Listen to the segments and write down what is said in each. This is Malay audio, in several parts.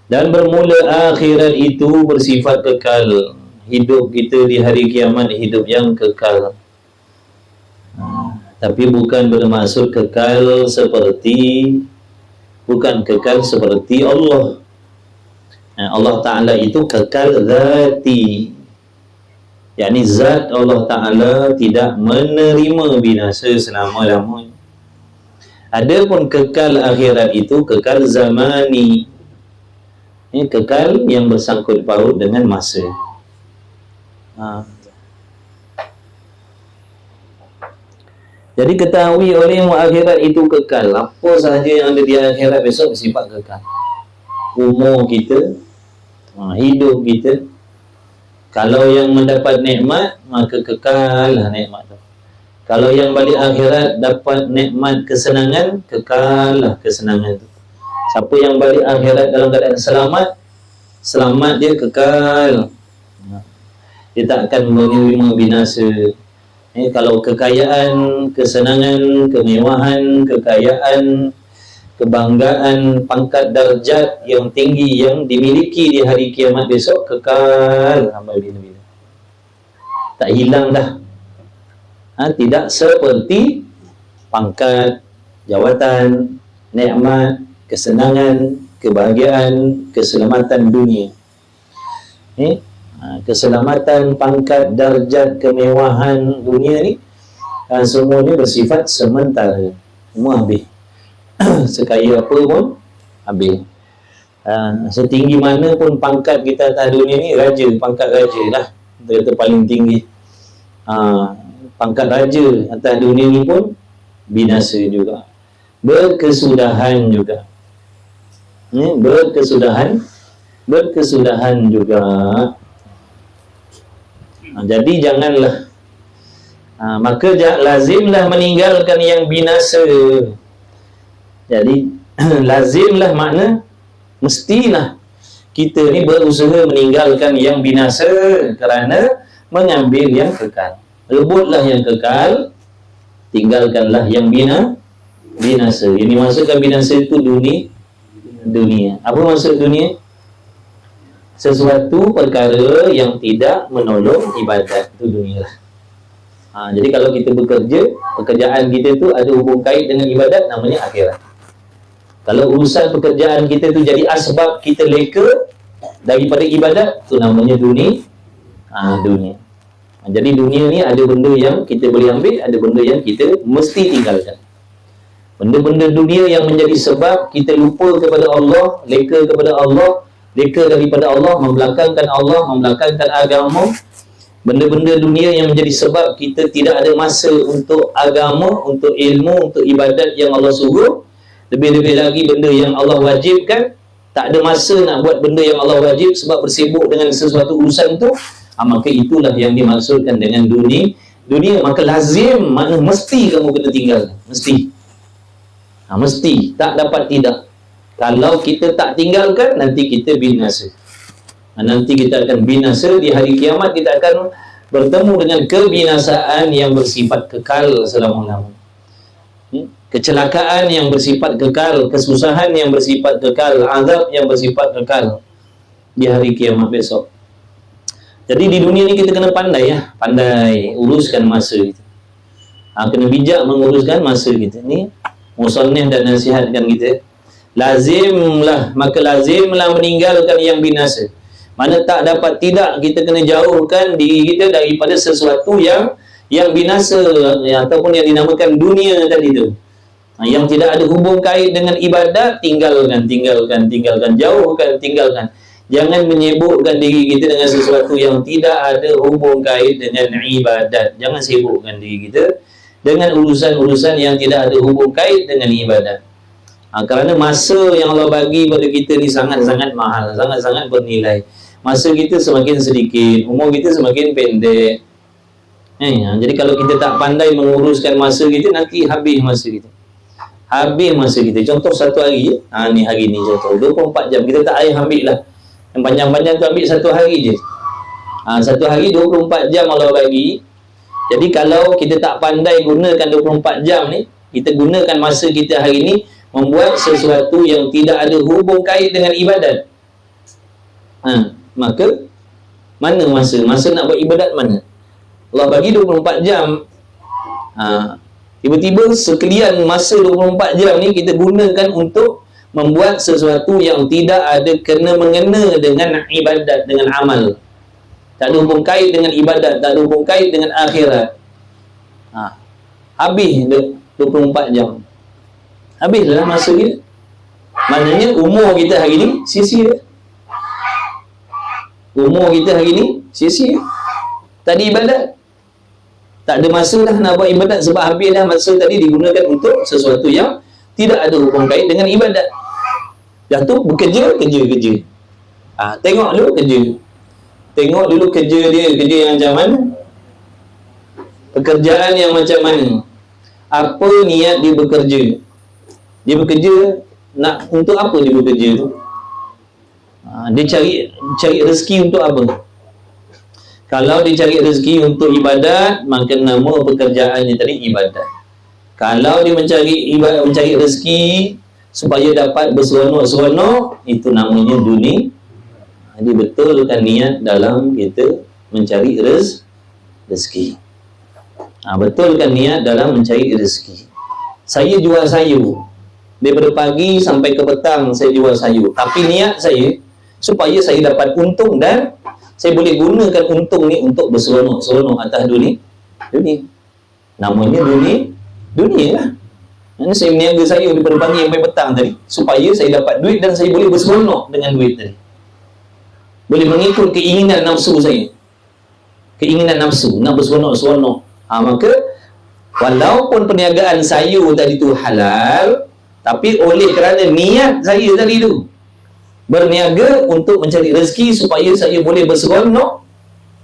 Dan bermula akhirat itu bersifat kekal. Hidup kita di hari kiamat hidup yang kekal. Tapi bukan bermaksud kekal seperti Allah. Allah Ta'ala itu kekal zati, yakni zat Allah Ta'ala tidak menerima binasa selama-lamanya. Adapun kekal akhirat itu kekal zamani, kekal yang bersangkut paut dengan masa. Jadi ketahui oleh akhirat itu kekal. Apa sahaja yang ada di akhirat besok bersifat kekal. Umur kita, hidup kita, kalau yang mendapat nikmat, maka kekal lah nikmat tu. Kalau yang balik akhirat dapat nikmat kesenangan, kekal lah kesenangan tu. Siapa yang balik akhirat dalam keadaan selamat dia kekal. Dia tak akan menerima binasa. Kalau kekayaan, kesenangan, kemewahan, kekayaan, kebanggaan, pangkat darjat yang tinggi yang dimiliki di hari kiamat besok kekal sampai bila-bila. Tak hilang dah. Tidak seperti pangkat, jawatan, nikmat, kesenangan, kebahagiaan, keselamatan dunia. Keselamatan, pangkat, darjat, kemewahan dunia ni semuanya bersifat sementara. Semua habis. Sekaya apa pun habis. Setinggi mana pun pangkat kita atas dunia ni, raja, pangkat raja lah kita paling tinggi. Pangkat raja atas dunia ni pun binasa juga, berkesudahan juga. Berkesudahan juga. Jadi janganlah maka lazimlah meninggalkan yang binasa. Jadi lazimlah makna mestilah kita ni berusaha meninggalkan yang binasa kerana mengambil yang kekal. Rebutlah yang kekal, tinggalkanlah yang binasa. Yang dimaksudkan binasa itu dunia. Apa maksud dunia? Sesuatu perkara yang tidak menolong ibadat, itu dunia lah. Jadi kalau kita bekerja, pekerjaan kita tu ada hubung kait dengan ibadat, namanya akhirat. Kalau urusan pekerjaan kita tu jadi asbab kita leka daripada ibadat, tu namanya dunia. Jadi dunia ni ada benda yang kita boleh ambil, ada benda yang kita mesti tinggalkan. Benda-benda dunia yang menjadi sebab kita lupa kepada Allah, leka kepada Allah, leka daripada Allah, membelakangkan Allah, membelakangkan agama. Benda-benda dunia yang menjadi sebab kita tidak ada masa untuk agama, untuk ilmu, untuk ibadat yang Allah suruh. Lebih-lebih lagi benda yang Allah wajibkan, tak ada masa nak buat benda yang Allah wajib sebab bersibuk dengan sesuatu urusan tu. Maka itulah yang dimaksudkan dengan dunia. Maka lazim, makna mesti kamu kena tinggalkan. Mesti. Mesti, tak dapat tidak. Kalau kita tak tinggalkan, nanti kita binasa. Nanti kita akan binasa di hari kiamat. Kita akan bertemu dengan kebinasaan yang bersifat kekal selama-lamanya. Kecelakaan yang bersifat kekal, kesusahan yang bersifat kekal, azab yang bersifat kekal di hari kiamat besok. Jadi di dunia ni kita kena pandai pandai uruskan masa kita. Kena bijak menguruskan masa kita. Ni musannif dan nasihatkan kita. Maka lazimlah meninggalkan yang binasa. Mana tak dapat tidak, kita kena jauhkan diri kita daripada sesuatu yang binasa, ataupun yang dinamakan dunia tadi tu. Yang tidak ada hubung kait dengan ibadat, tinggalkan, jauhkan, tinggalkan. Jangan menyibukkan diri kita dengan sesuatu yang tidak ada hubung kait dengan ibadat. Jangan sibukkan diri kita dengan urusan-urusan yang tidak ada hubung kait dengan ibadat. Kerana masa yang Allah bagi pada kita ni sangat-sangat mahal, sangat-sangat bernilai. Masa kita semakin sedikit, umur kita semakin pendek. Jadi kalau kita tak pandai menguruskan masa kita, nanti habis masa kita. Contoh satu hari, ni hari ni contoh 24 jam kita tak payah ambil lah. Yang panjang-panjang tu ambil satu hari je. Satu hari 24 jam Allah bagi. Jadi kalau kita tak pandai gunakan 24 jam ni, kita gunakan masa kita hari ni membuat sesuatu yang tidak ada hubung kait dengan ibadat, maka mana masa nak buat ibadat mana? Allah bagi 24 jam. Tiba-tiba sekalian masa 24 jam ni kita gunakan untuk membuat sesuatu yang tidak ada kena-mengena dengan ibadat, dengan amal. Tak ada hubung kait dengan ibadat, tak ada hubung kait dengan akhirat. Habis 24 jam. Habislah masa kita. Maknanya umur kita hari ni sia-sia. Umur kita hari ni sia-sia. Tak ada ibadat. Tak ada masa dah nak buat ibadat sebab habis dah masa tadi digunakan untuk sesuatu yang tidak ada hubung kait dengan ibadat. Dah tu bekerja. Tengok dulu kerja. Tengok dulu kerja dia, kerja yang macam mana? Pekerjaan yang macam mana? Apa niat dia bekerja? Dia bekerja nak untuk apa dia bekerja tu? Dia cari rezeki untuk apa? Kalau dia cari rezeki untuk ibadat, maka nama pekerjaannya tadi ibadat. Kalau dia mencari rezeki supaya dapat berseronok-seronok, itu namanya dunia. Dia betulkan niat dalam kita mencari rezeki. Betulkan niat dalam mencari rezeki. Saya jual sayur. Daripada pagi sampai ke petang saya jual sayur. Tapi niat saya supaya saya dapat untung dan saya boleh gunakan untung ni untuk berseronok-seronok atas dunia. Namanya dunia lah. Maksudnya saya berniaga sayur daripada pagi sampai petang tadi supaya saya dapat duit dan saya boleh berseronok dengan duit tadi. Boleh mengikut keinginan nafsu saya. Keinginan nafsu nak berseronok-seronok. Maka walaupun perniagaan sayur tadi tu halal, tapi oleh kerana niat saya tadi tu berniaga untuk mencari rezeki supaya saya boleh berseronok,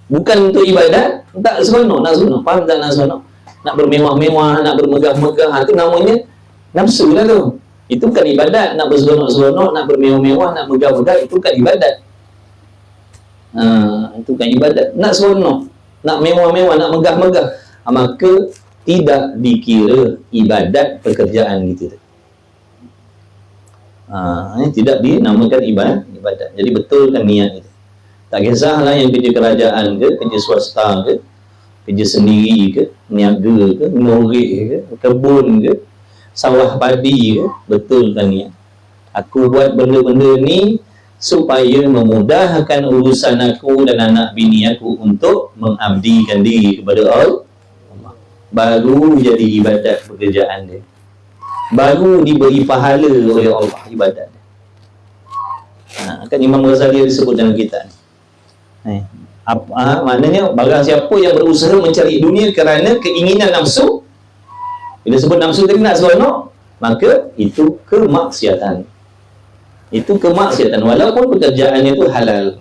bukan untuk ibadat, tak seronok, nak seronok. Faham tak nak seronok? Nak bermewah-mewah, nak bermegah-megah, itu namanya nafsu lah tu. Itu bukan ibadat. Nak berseronok-seronok, nak bermewah-mewah, nak megah-megah, itu bukan ibadat. Itu bukan ibadat. Nak seronok, nak mewah-mewah, nak megah-megah, maka tidak dikira ibadat pekerjaan gitu. Tidak dinamakan ibadat. Jadi betulkan niat itu. Tak kisahlah yang kerja kerajaan ke, kerja swasta ke, kerja sendiri ke, niaga ke, ngorek ke, kebun ke, sawah padi ke, betulkan niat. Aku buat benda-benda ni supaya memudahkan urusan aku dan anak bini aku untuk mengabdikan diri kepada Allah. Baru jadi ibadat pekerjaan dia. Baru diberi pahala oleh Allah ibadat. Kan Imam Ghazali disebut dalam kitab. Maknanya barang siapa yang berusaha mencari dunia kerana keinginan nafsu, bila sebut nafsu tadi nak seronok, maka itu kemaksiatan. Itu kemaksiatan walaupun pekerjaannya itu halal.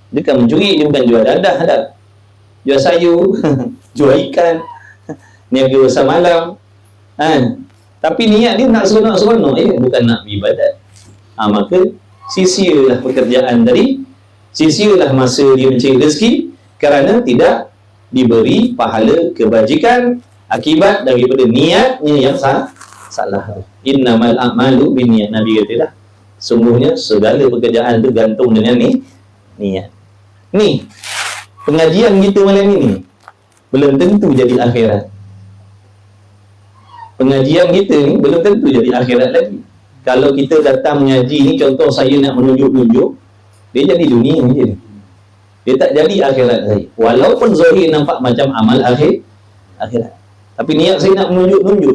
Dia kan mencuri, dia bukan jual dadah dah. Jual sayur, jual ikan, niaga besar malam. Tapi niat dia nak seronok-seronok, bukan nak ibadat. Maka sia-sialah pekerjaan tadi, sia-sialah masa dia mencari rezeki kerana tidak diberi pahala kebajikan akibat daripada niatnya yang salah. Innamal a'malu binniyat. Nabi kata dah, sungguhnya segala pekerjaan itu gantung dengan niat. Ni pengajian kita malam ini belum tentu jadi akhirat. Pengajian kita ni belum tentu jadi akhirat lagi. Kalau kita datang mengaji ni, contoh saya nak menunjuk-nunjuk, dia jadi dunia je. Dia tak jadi akhirat saya. Walaupun zahir nampak macam amal akhirat. Tapi niat saya nak menunjuk-nunjuk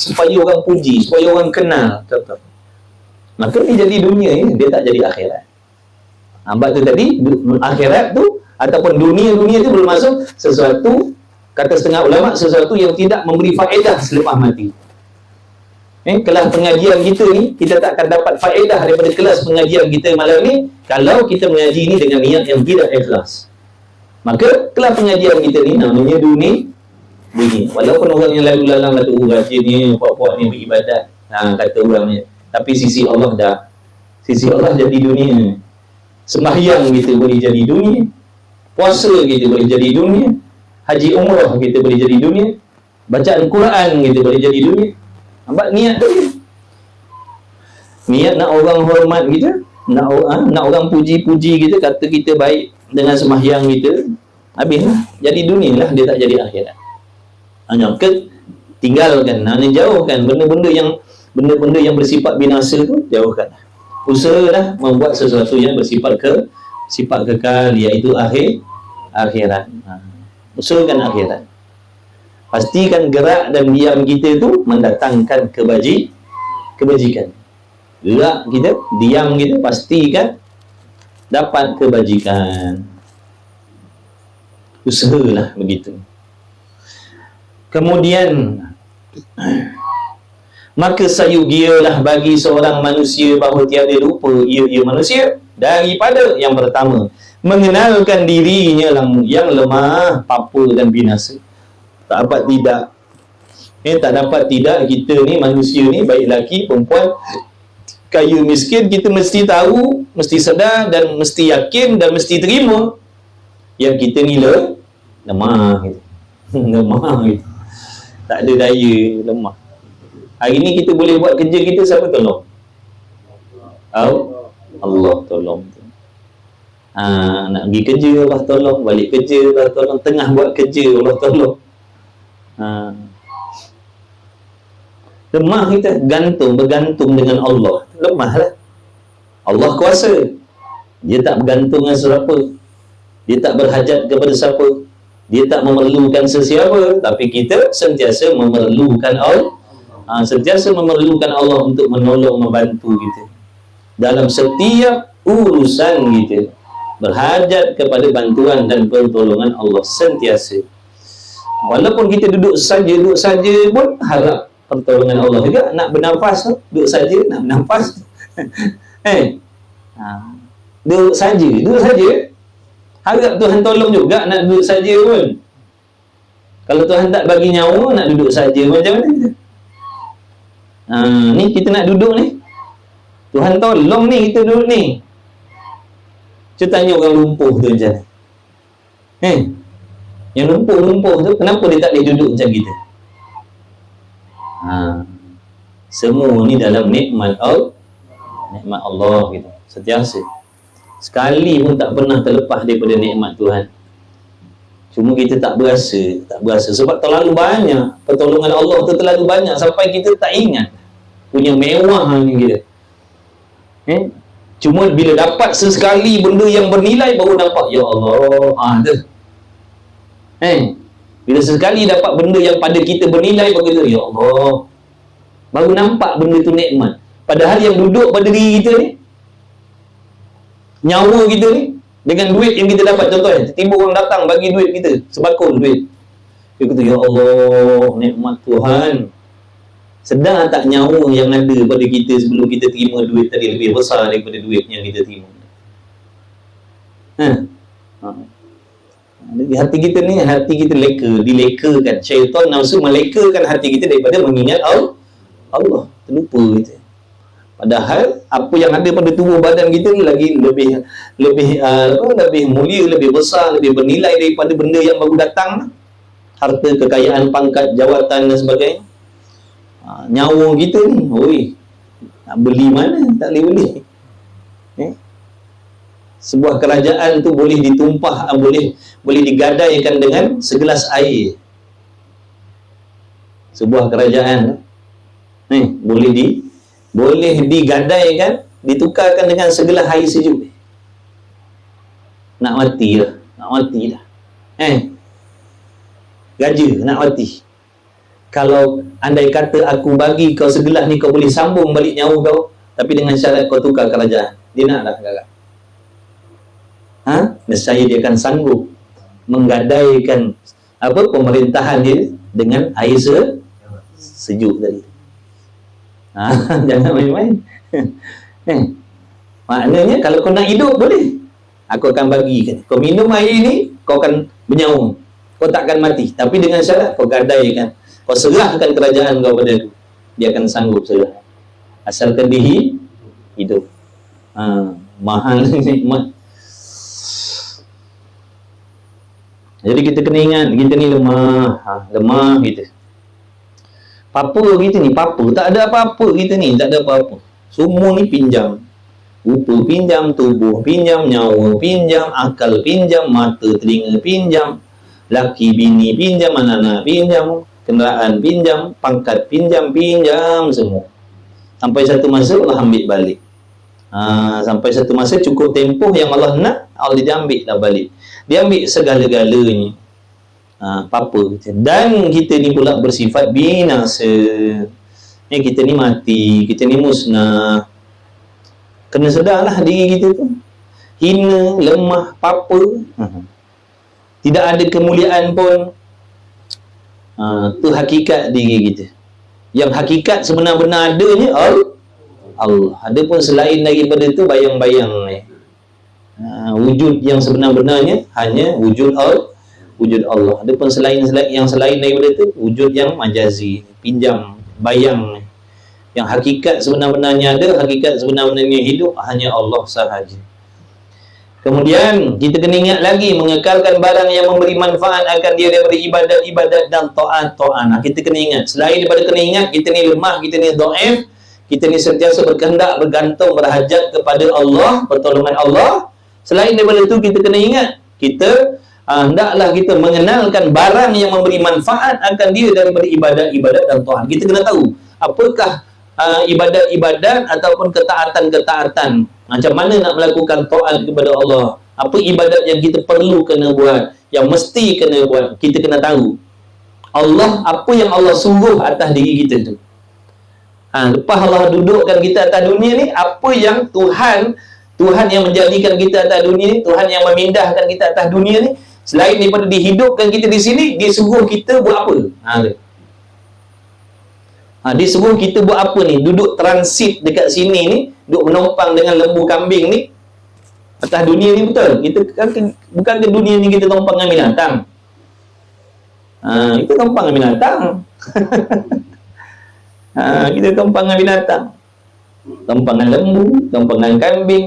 supaya orang puji, supaya orang kenal. Contoh. Maka dia jadi dunia ni, dia tak jadi akhirat. Sebab tu tadi, akhirat tu ataupun dunia-dunia tu bermaksud sesuatu, kata setengah ulama, sesuatu yang tidak memberi faedah selepas mati. Kelas pengajian kita ni, kita tak akan dapat faedah daripada kelas pengajian kita malam ni kalau kita mengaji ni dengan niat yang tidak ikhlas. Maka kelas pengajian kita ni namanya dunia. Walaupun orang yang lalu lalang kata rajin ni, puak-puak ni beribadat, kata orang ni, tapi sisi Allah dah, sisi Allah jadi dunia. Sembahyang kita boleh jadi dunia, puasa kita boleh jadi dunia, haji umrah kita boleh jadi dunia, bacaan Quran kita boleh jadi dunia. Nampak niat tu. Niat nak orang hormat kita, nak orang puji-puji kita, kata kita baik dengan sembahyang kita, habislah. Jadi dunia lah, dia tak jadi akhirat. Hanya tinggalkan, hanya jauhkan benda-benda yang bersifat binasa tu, jauhkan. Usahalah membuat sesuatu yang bersifat sifat kekal, iaitu akhirat. Usahakan akhirat. Pastikan gerak dan diam kita tu mendatangkan kebajikan. Gerak kita, diam kita, pastikan dapat kebajikan. Usahalah begitu. Kemudian, maka sayugialah bagi seorang manusia bahawa tiada lupa ia manusia daripada yang pertama, mengenalkan dirinya yang lemah, papa dan binasa. Tak dapat tidak kita ni manusia ni, baik lelaki perempuan, kaya miskin, kita mesti tahu, mesti sedar dan mesti yakin dan mesti terima yang kita ni lemah gitu. Lemah gitu. Tak ada daya, lemah. Hari ni kita boleh buat kerja kita, siapa tolong? Allah tolong. Nak pergi kerja, Allah tolong. Balik kerja, Allah tolong. Tengah buat kerja, Allah tolong. Lemah kita, bergantung dengan Allah. Lemah lah. Allah kuasa. Dia tak bergantung dengan siapa. Dia tak berhajat kepada siapa. Dia tak memerlukan sesiapa. Tapi kita sentiasa memerlukan Allah. Sentiasa memerlukan Allah untuk menolong, membantu kita dalam setiap urusan kita. Berhajat kepada bantuan dan pertolongan Allah sentiasa. Walaupun kita duduk saja pun harap pertolongan Allah juga. Nak bernafas, duduk saja nak bernafas. Duduk saja harap Tuhan tolong juga. Nak duduk saja pun, kalau Tuhan tak bagi nyawa, nak duduk saja macam mana kita? Ni kita nak duduk ni, Tuhan tolong ni kita duduk ni. Cuba tanya orang lumpuh tu macam mana. Yang lumpuh tu, kenapa dia tak boleh duduk macam kita? Semua ni dalam nikmat Allah gitu. Sentiasa. Sekali pun tak pernah terlepas daripada nikmat Tuhan. Cuma kita tak berasa sebab terlalu banyak pertolongan Allah tu, terlalu banyak sampai kita tak ingat punya mewah ni kita. Cuma bila dapat sesekali benda yang bernilai, baru nampak, ya Allah. Bila sesekali dapat benda yang pada kita bernilai, baru kita, ya Allah, baru nampak benda tu nikmat. Padahal yang duduk pada diri kita ni, nyawa kita ni, dengan duit yang kita dapat, contohnya tiba orang datang bagi duit kita, sebakul duit, kita kata, ya Allah, nikmat Tuhan. Sedar tak nyawa yang ada pada kita sebelum kita terima duit tadi lebih besar daripada duit yang kita terima? Hati kita ni, hati kita dilekakan. Syaitan nafsu melekakan hati kita daripada mengingat Allah. Terlupa kita. Padahal apa yang ada pada tubuh badan kita ni lagi lebih mulia, lebih besar, lebih bernilai daripada benda yang baru datang. Harta, kekayaan, pangkat, jawatan dan sebagainya. Nyawa kita ni, nak beli mana? Tak boleh beli. Sebuah kerajaan tu boleh ditumpah, boleh digadaikan dengan segelas air. Sebuah kerajaan boleh digadaikan, ditukarkan dengan segelas air sejuk. Nak mati dah. Gaja nak mati. Kalau andai kata aku bagi kau segelas ni, kau boleh sambung balik nyawa kau, tapi dengan syarat kau tukar kerajaan, dia nak tak agak? Nescaya dia akan sanggup menggadaikan pemerintahan dia dengan air sejuk tadi. Jangan main-main. Maknanya kalau kau nak hidup, boleh, aku akan bagikan. Kau minum air ni, kau akan bernyawa, kau takkan mati. Tapi dengan syarat kau gadaikan, kau serahkan kerajaan kau pada dia, dia akan sanggup serah. Asalkan dia hidup. Mahal nikmat. Jadi kita kena ingat, kita ni lemah kita. Papa kita ni, tak ada apa-apa kita ni, tak ada apa-apa. Semua ni pinjam. Rupa pinjam, tubuh pinjam, nyawa pinjam, akal pinjam, mata telinga pinjam, laki bini pinjam, anak-anak pinjam, kenderaan pinjam, pangkat pinjam semua. Sampai satu masa Allah ambil balik. Sampai satu masa cukup tempoh yang Allah nak, Allah dia ambil dah balik. Dia ambil segala-galanya. Apa-apa. Dan kita ni pula bersifat binasa. Kita ni mati, kita ni musnah. Kena sedarlah diri kita tu. Hina, lemah, apa. Tidak ada kemuliaan pun. Tu hakikat diri kita. Yang hakikat sebenar-benar adanya Allah. Ada pun selain daripada itu bayang-bayang ni. Wujud yang sebenar-benarnya hanya wujud Allah. Ada pun selain daripada itu wujud yang majazi, pinjam, bayang. Yang hakikat sebenar-benarnya ada, hakikat sebenar-benarnya hidup hanya Allah sahaja. Kemudian kita kena ingat lagi, mengekalkan barang yang memberi manfaat akan dia daripada ibadat-ibadat dan ta'at. Kita kena ingat, selain daripada kena ingat, kita ni lemah, kita ni dhaif, kita ni sentiasa berkehendak, bergantung, berhajat kepada Allah, pertolongan Allah. Selain daripada itu, kita kena ingat, kita hendaklah kita mengenalkan barang yang memberi manfaat akan dia daripada ibadat-ibadat dan ta'at. Kita kena tahu apakah ibadat-ibadat ataupun ketaatan-ketaatan. Macam mana nak melakukan taat kepada Allah. Apa ibadat yang kita perlu kena buat, yang mesti kena buat. Kita kena tahu Allah, apa yang Allah suruh atas diri kita tu. Lepas Allah dudukkan kita atas dunia ni, apa yang Tuhan yang menjadikan kita atas dunia ni, Tuhan yang memindahkan kita atas dunia ni, selain daripada dihidupkan kita di sini, dia suruh kita buat apa? Dia suruh kita buat apa ni? Duduk transit dekat sini ni, duduk menumpang dengan lembu kambing ni atas dunia ni, betul? Kita bukan ke dunia ni kita tumpang dengan binatang. Kita tumpang dengan binatang. Kita tumpang dengan binatang. Tumpang dengan lembu, tumpang dengan kambing.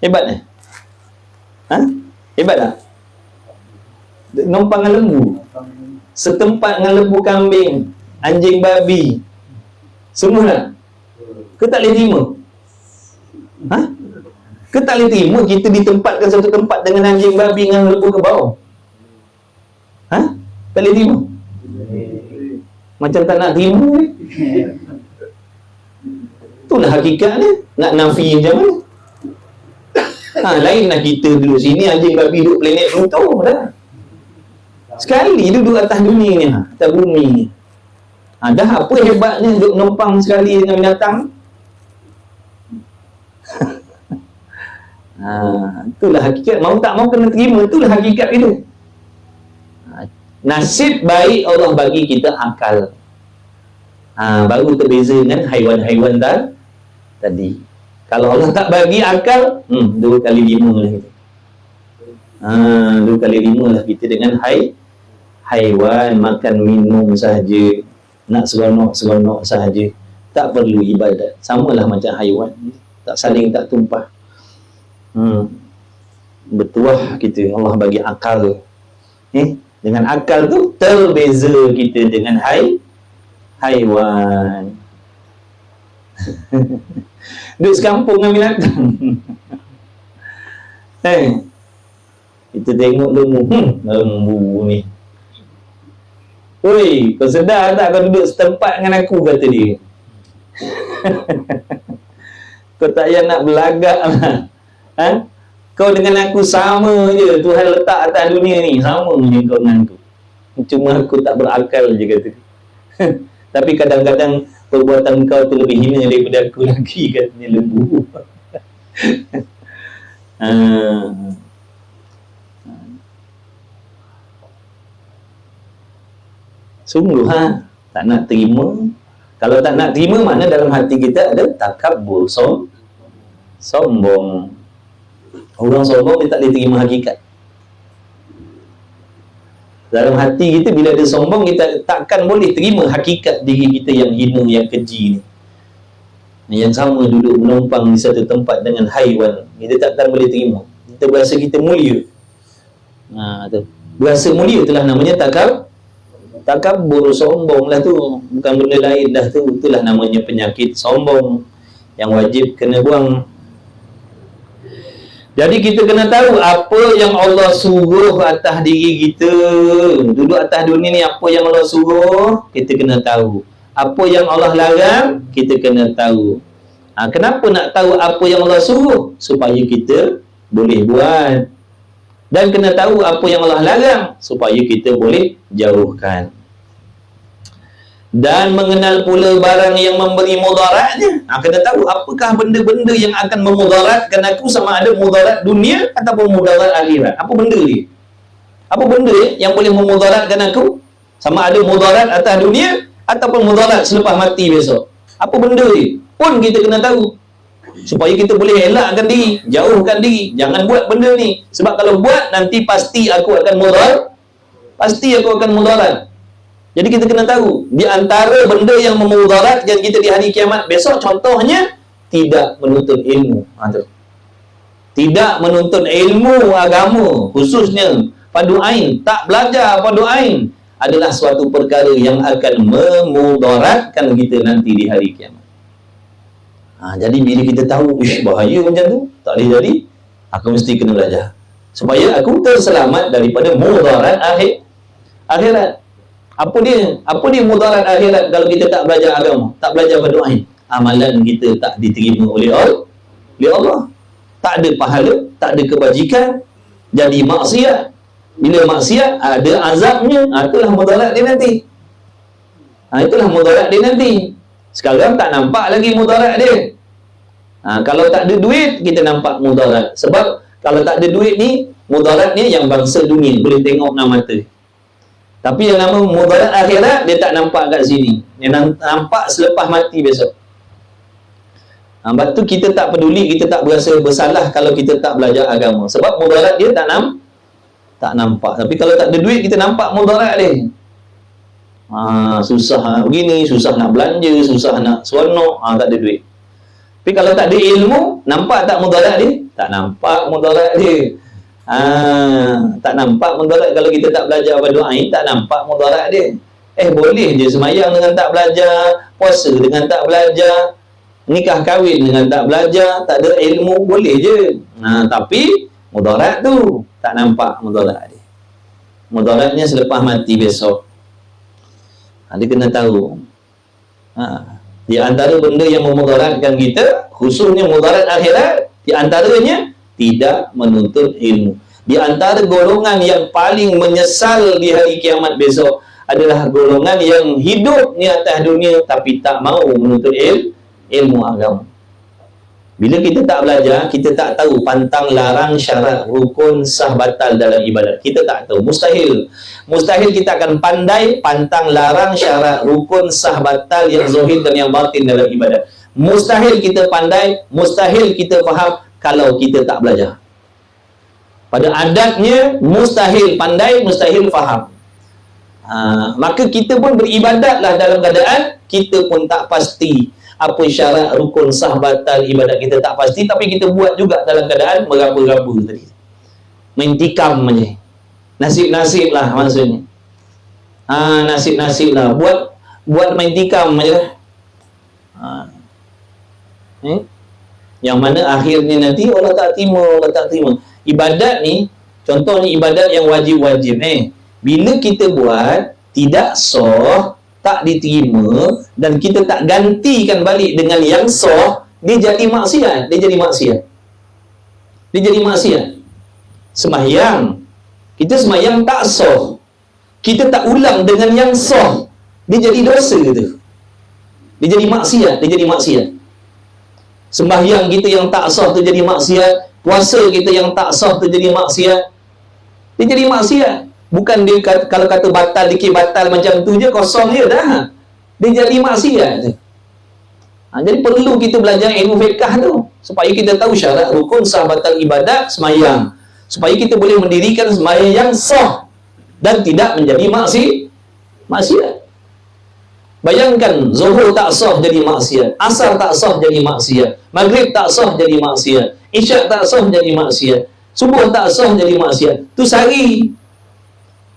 Hebat ni? Hebat tak? Numpang dengan lembu. Setempat dengan lembu kambing, anjing babi, semua tak? Ke tak boleh terima? Ke tak boleh terima kita ditempatkan satu tempat dengan anjing babi dengan lembu kerbau? Tak boleh terima? Macam tak nak terima ni. Itulah hakikat ni. Nak nafi macam mana? Lainlah kita duduk sini, anjing babi duduk planet Pluto dah. Sekali duduk atas dunia ni, atas bumi ni. Dah apa hebatnya duduk numpang sekali dengan binatang? Itulah hakikat. Mau tak mau kena terima. Itulah hakikat itu. Nasib baik Allah bagi kita akal. Baru terbeza dengan haiwan-haiwan tadi. Kalau Allah tak bagi akal, 2 kali 5 lah kita. 2 kali 5 lah kita dengan haiwan, makan minum sahaja, nak seronok sahaja, tak perlu ibadat. Samalah macam haiwan, tak saling tak tumpah. Bertuah kita, Allah bagi akal. Dengan akal tu terbeza kita dengan haiwan. Duduk sekampung dengan binatang. Kita tengok lembu ni. Oi, kau sedar tak kau duduk setempat dengan aku, kata dia. Kau tak payah nak belagak lah. Kau dengan aku sama je. Tuhan letak atas dunia ni, sama je kau dengan aku. Cuma aku tak berakal je, kata dia. Tapi kadang-kadang perbuatan kau tu lebih hina daripada aku lagi, katanya lembu. Sungguh tak nak terima. Kalau tak nak terima, makna dalam hati kita ada takabur, sombong. Orang sombong dia tak boleh terima hakikat. Dalam hati kita bila ada sombong, kita takkan boleh terima hakikat diri kita yang hina, yang keji ni. Yang sama duduk menumpang di satu tempat dengan haiwan, kita takkan boleh terima. Kita berasa kita mulia. Tu. Berasa mulia itulah namanya Takabur, sombong lah tu, bukan benda lain dah tu. Itulah namanya penyakit sombong yang wajib kena buang. Jadi kita kena tahu apa yang Allah suruh atas diri kita. Duduk atas dunia ni, apa yang Allah suruh, kita kena tahu. Apa yang Allah larang, kita kena tahu. Kenapa nak tahu apa yang Allah suruh? Supaya kita boleh buat. Dan kena tahu apa yang Allah larang, supaya kita boleh jauhkan. Dan mengenal pula barang yang memberi mudaratnya. Kena tahu apakah benda-benda yang akan memudaratkan aku, sama ada mudarat dunia ataupun mudarat akhirat. Apa benda dia? Apa benda yang boleh memudaratkan aku? Sama ada mudarat atas dunia ataupun mudarat selepas mati besok. Apa benda dia? Pun kita kena tahu. Supaya kita boleh elakkan diri, jauhkan diri. Jangan buat benda ni. Sebab kalau buat, nanti pasti aku akan mudarat. Pasti aku akan mudarat. Jadi kita kena tahu, di antara benda yang memudaratkan kita di hari kiamat besok, contohnya, tidak menuntut ilmu. Tidak menuntut ilmu agama, khususnya fardu ain. Tak belajar fardu ain adalah suatu perkara yang akan memudaratkan kita nanti di hari kiamat. Jadi bila kita tahu, bahaya macam tu, tak boleh jadi, aku mesti kena belajar. Supaya aku terselamat daripada mudarat akhirat. Apa dia mudarat akhirat kalau kita tak belajar agama, tak belajar fardu ain? Amalan kita tak diterima oleh Allah. Tak ada pahala, tak ada kebajikan, jadi maksiat. Bila maksiat, ada azabnya. Itulah mudarat dia nanti. Itulah mudarat dia nanti. Sekarang tak nampak lagi mudarat dia. Kalau tak ada duit, kita nampak mudarat. Sebab kalau tak ada duit ni, mudarat ni yang bangsa dunia boleh tengok enam mata. Tapi yang nama mudarat akhirat, dia tak nampak kat sini. Dia nampak selepas mati besok. Sebab tu kita tak peduli, kita tak berasa bersalah kalau kita tak belajar agama. Sebab mudarat dia tak nampak. Tapi kalau tak ada duit, kita nampak mudarat dia. Susah begini, susah nak belanja, susah nak seronok, tak ada duit. Tapi kalau tak ada ilmu, nampak tak mudarat dia? Tak nampak mudarat dia. Tak nampak mudarat. Kalau kita tak belajar fardu ain, tak nampak mudarat dia. Boleh je semayang dengan tak belajar, puasa dengan tak belajar, nikah kahwin dengan tak belajar, tak ada ilmu, boleh je. Tapi mudarat tu tak nampak mudarat dia. Mudaratnya selepas mati besok. Dia kena tahu. Di antara benda yang memudaratkan kita, khususnya mudarat akhirat, di antaranya tidak menuntut ilmu. Di antara golongan yang paling menyesal di hari kiamat besok adalah golongan yang hidup di atas dunia tapi tak mau menuntut ilmu agama. Bila kita tak belajar, kita tak tahu pantang larang syarat rukun sah batal dalam ibadat. Kita tak tahu, mustahil kita akan pandai pantang larang syarat rukun sah batal yang zahir dan yang batin dalam ibadat. Mustahil kita pandai, mustahil kita faham kalau kita tak belajar. Pada adatnya, mustahil pandai, mustahil faham. Maka kita pun beribadatlah dalam keadaan kita pun tak pasti apa syarat rukun sah batal ibadat, kita tak pasti, tapi kita buat juga dalam keadaan meraba-raba tadi. Mentikam aja. Nasib-nasib lah maksudnya. Nasib-nasib lah. Buat mentikam aja. Yang mana akhirnya nanti Allah tak terima. Ibadat ni, contohnya ibadat yang wajib-wajib. Bila kita buat, tidak sah, tak diterima, dan kita tak gantikan balik dengan yang sah, dia jadi maksiat. Dia jadi maksiat. Sembahyang, kita sembahyang tak sah, kita tak ulang dengan yang sah, dia jadi dosa tu. Dia jadi maksiat. Sembahyang kita yang tak sah tu jadi maksiat. Puasa kita yang tak sah tu jadi maksiat. Dia jadi maksiat. Bukan dia kalau kata batal, dikir batal macam tu je, kosong je dah. Dia jadi maksiat. Jadi perlu kita belajar ilmu fiqh tu, supaya kita tahu syarat rukun sah batal ibadat sembahyang, supaya kita boleh mendirikan sembahyang yang sah dan tidak menjadi maksiat. Bayangkan, zuhur tak sah jadi maksiat, asar tak sah jadi maksiat, maghrib tak sah jadi maksiat, isyak tak sah jadi maksiat, subuh tak sah jadi maksiat. Tu sehari.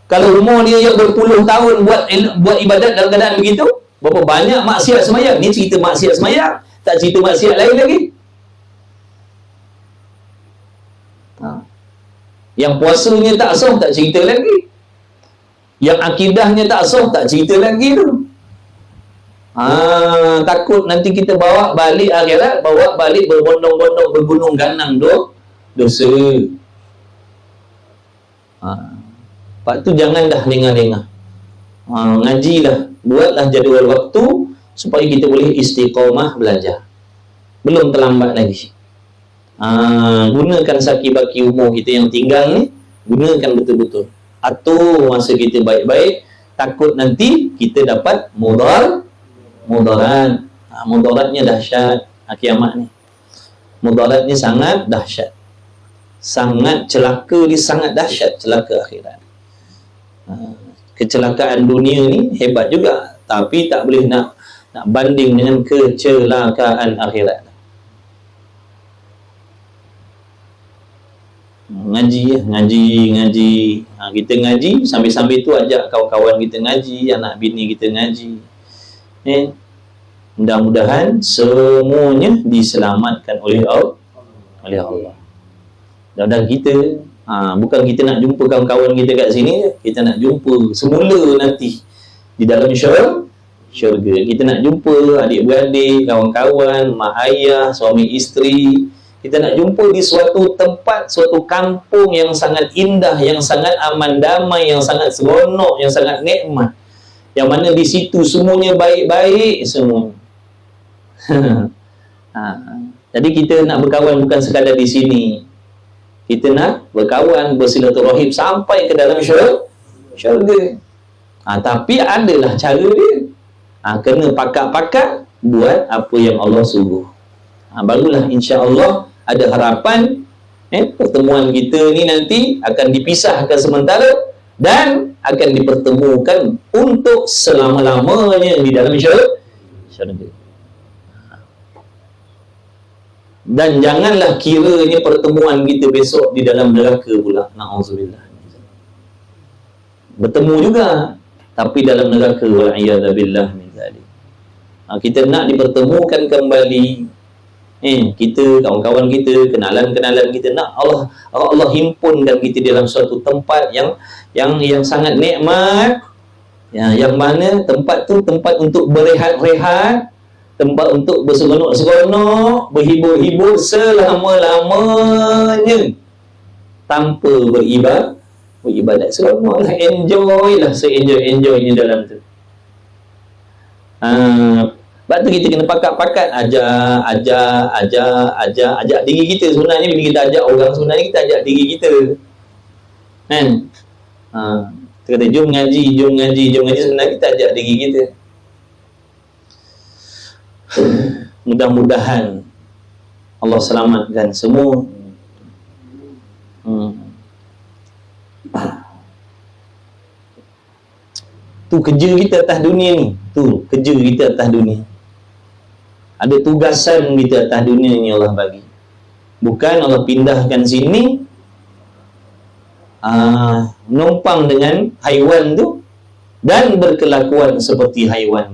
Kalau umur dia yang berpuluh tahun buat ibadat dalam keadaan begitu, berapa banyak maksiat semayang. Ni cerita maksiat semayang, tak cerita maksiat lain lagi. Yang puasanya tak sah, tak cerita lagi. Yang akidahnya tak sah, tak cerita lagi tu. Takut nanti kita bawa balik akhirat, bawa balik berbondong-bondong, bergunung ganang dosa. Lepas tu jangan dah lengah-lengah. Ngajilah, buatlah jadual waktu supaya kita boleh istiqamah belajar. Belum terlambat lagi. Gunakan saki-baki umur kita yang tinggal ni, gunakan betul-betul. Atur masa kita baik-baik, takut nanti kita dapat mudarat. Mudaratnya dahsyat. Kiamat ni mudaratnya sangat dahsyat, sangat celaka ni, sangat dahsyat celaka akhirat. Kecelakaan dunia ni hebat juga, tapi tak boleh nak banding dengan kecelakaan akhirat. Ngaji. Kita ngaji, sambil-sambil tu ajak kawan-kawan kita ngaji, anak bini kita ngaji. Mudah-mudahan semuanya diselamatkan oleh Allah. Dan kita bukan kita nak jumpa kawan-kawan kita kat sini, kita nak jumpa semula nanti di dalam syurga. Kita nak jumpa adik-beradik, kawan-kawan, mak ayah, suami isteri. Kita nak jumpa di suatu tempat, suatu kampung yang sangat indah, yang sangat aman damai, yang sangat seronok, yang sangat nikmat. Yang mana di situ semuanya baik-baik semua. Jadi kita nak berkawan bukan sekadar di sini. Kita nak berkawan, bersilaturahim sampai ke dalam syurga. Tapi adalah cara dia. Kena pakat-pakat buat apa yang Allah suruh. Barulah insya-Allah ada harapan pertemuan kita ni nanti akan dipisahkan sementara dan akan dipertemukan untuk selama-lamanya di dalam syurga. Dan janganlah kiranya pertemuan kita besok di dalam neraka pula. Na'udzubillah. Bertemu juga, tapi dalam neraka. Wa'iyadzabillah min dzalik. Kita nak dipertemukan kembali. Kita, kawan-kawan kita, kenalan-kenalan kita, nak Allah himpunkan kita dalam suatu tempat yang sangat nikmat, yang mana tempat tu tempat untuk berehat-rehat, tempat untuk berseronok-seronok, berhibur-hibur selama-lamanya tanpa beribadat. Seronoklah, enjoy lah, se-enjoy-enjoynya dalam tu. Sebab tu kita kena pakat-pakat ajak diri kita. Sebenarnya bila kita ajak orang, sebenarnya kita ajak diri kita. Kan? Kita kata jom ngaji. Sebenarnya kita ajak diri kita. Mudah-mudahan Allah selamatkan semua. Tu kerja kita atas dunia ni. Ada tugasan kita atas dunia ni Allah bagi. Bukan Allah pindahkan sini numpang dengan haiwan tu dan berkelakuan seperti haiwan.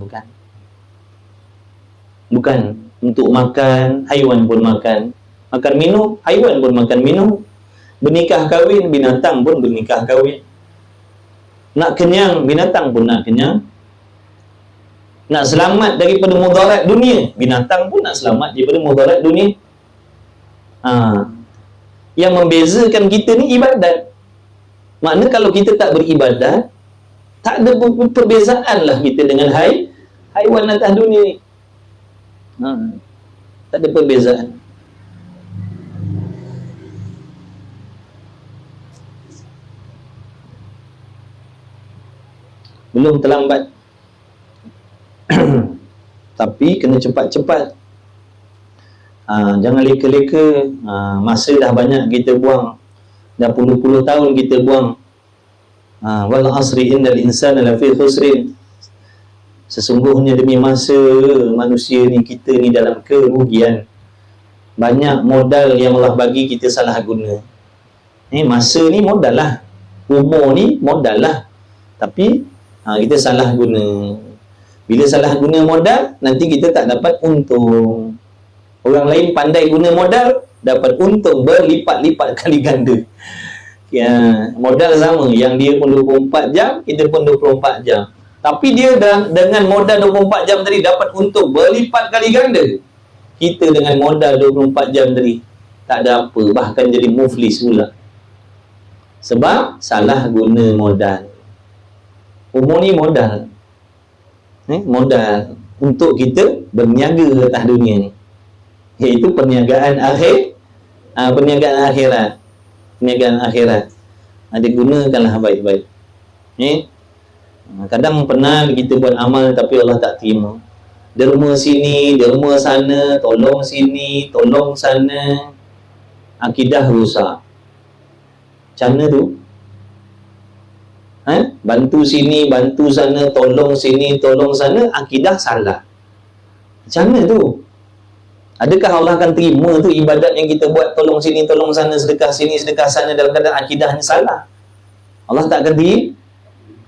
Bukan untuk makan, haiwan pun makan. Makan minum, haiwan pun makan minum. Bernikah kahwin, binatang pun bernikah kahwin. Nak kenyang, binatang pun nak kenyang. Nak selamat daripada mudarat dunia, binatang pun nak selamat daripada mudarat dunia. Yang membezakan kita ni ibadat. Makna kalau kita tak beribadat, tak ada perbezaan lah kita dengan haiwan atas dunia ni. Tak ada perbezaan. Belum terlambat. Tapi kena cepat-cepat. Jangan leka-leka. Masa dah banyak kita buang. Dah puluh-puluh tahun kita buang. Wal asri innal insana lafi khusrin. Sesungguhnya demi masa manusia ni, kita ni dalam kerugian. Banyak modal yang Allah bagi kita salah guna. Masa ni modal lah. Umur ni modal lah. Tapi kita salah guna. Bila salah guna modal, nanti kita tak dapat untung. Orang lain pandai guna modal, dapat untung berlipat-lipat kali ganda. Modal sama, yang dia pun 24 jam, kita pun 24 jam. Tapi dia dengan modal 24 jam tadi dapat untung berlipat kali ganda. Kita dengan modal 24 jam tadi tak ada apa, bahkan jadi muflis pula. Sebab salah guna modal. Umur ni modal. Modal untuk kita berniaga atas dunia ni, iaitu perniagaan perniagaan akhirat. Perniagaan akhirat. Digunakanlah baik-baik. Kadang pernah kita buat amal tapi Allah tak terima. Derma sini, derma sana, tolong sini, tolong sana, akidah rusak. Macam mana tu? Bantu sini, bantu sana, tolong sini, tolong sana, akidah salah. Macam mana tu? Adakah Allah akan terima tu ibadat yang kita buat, tolong sini, tolong sana, sedekah sini, sedekah sana, dalam keadaan akidahnya salah? Allah tak akan terima.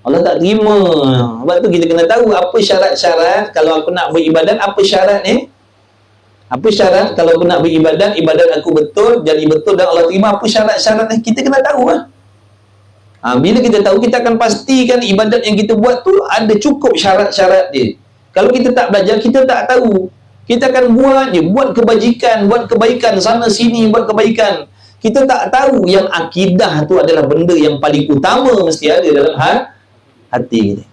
Allah tak terima. Sebab tu kita kena tahu apa syarat-syarat kalau aku nak beribadat, apa syarat ni? Apa syarat kalau aku nak beribadat, ibadat aku betul, jadi betul dan Allah terima, apa syarat-syarat ni? Kita kena tahu lah. Bila kita tahu, kita akan pastikan ibadat yang kita buat tu ada cukup syarat-syarat dia. Kalau kita tak belajar, kita tak tahu. Kita akan buat je, buat kebajikan, buat kebaikan sana sini, buat kebaikan. Kita tak tahu yang akidah tu adalah benda yang paling utama mesti ada dalam hati kita.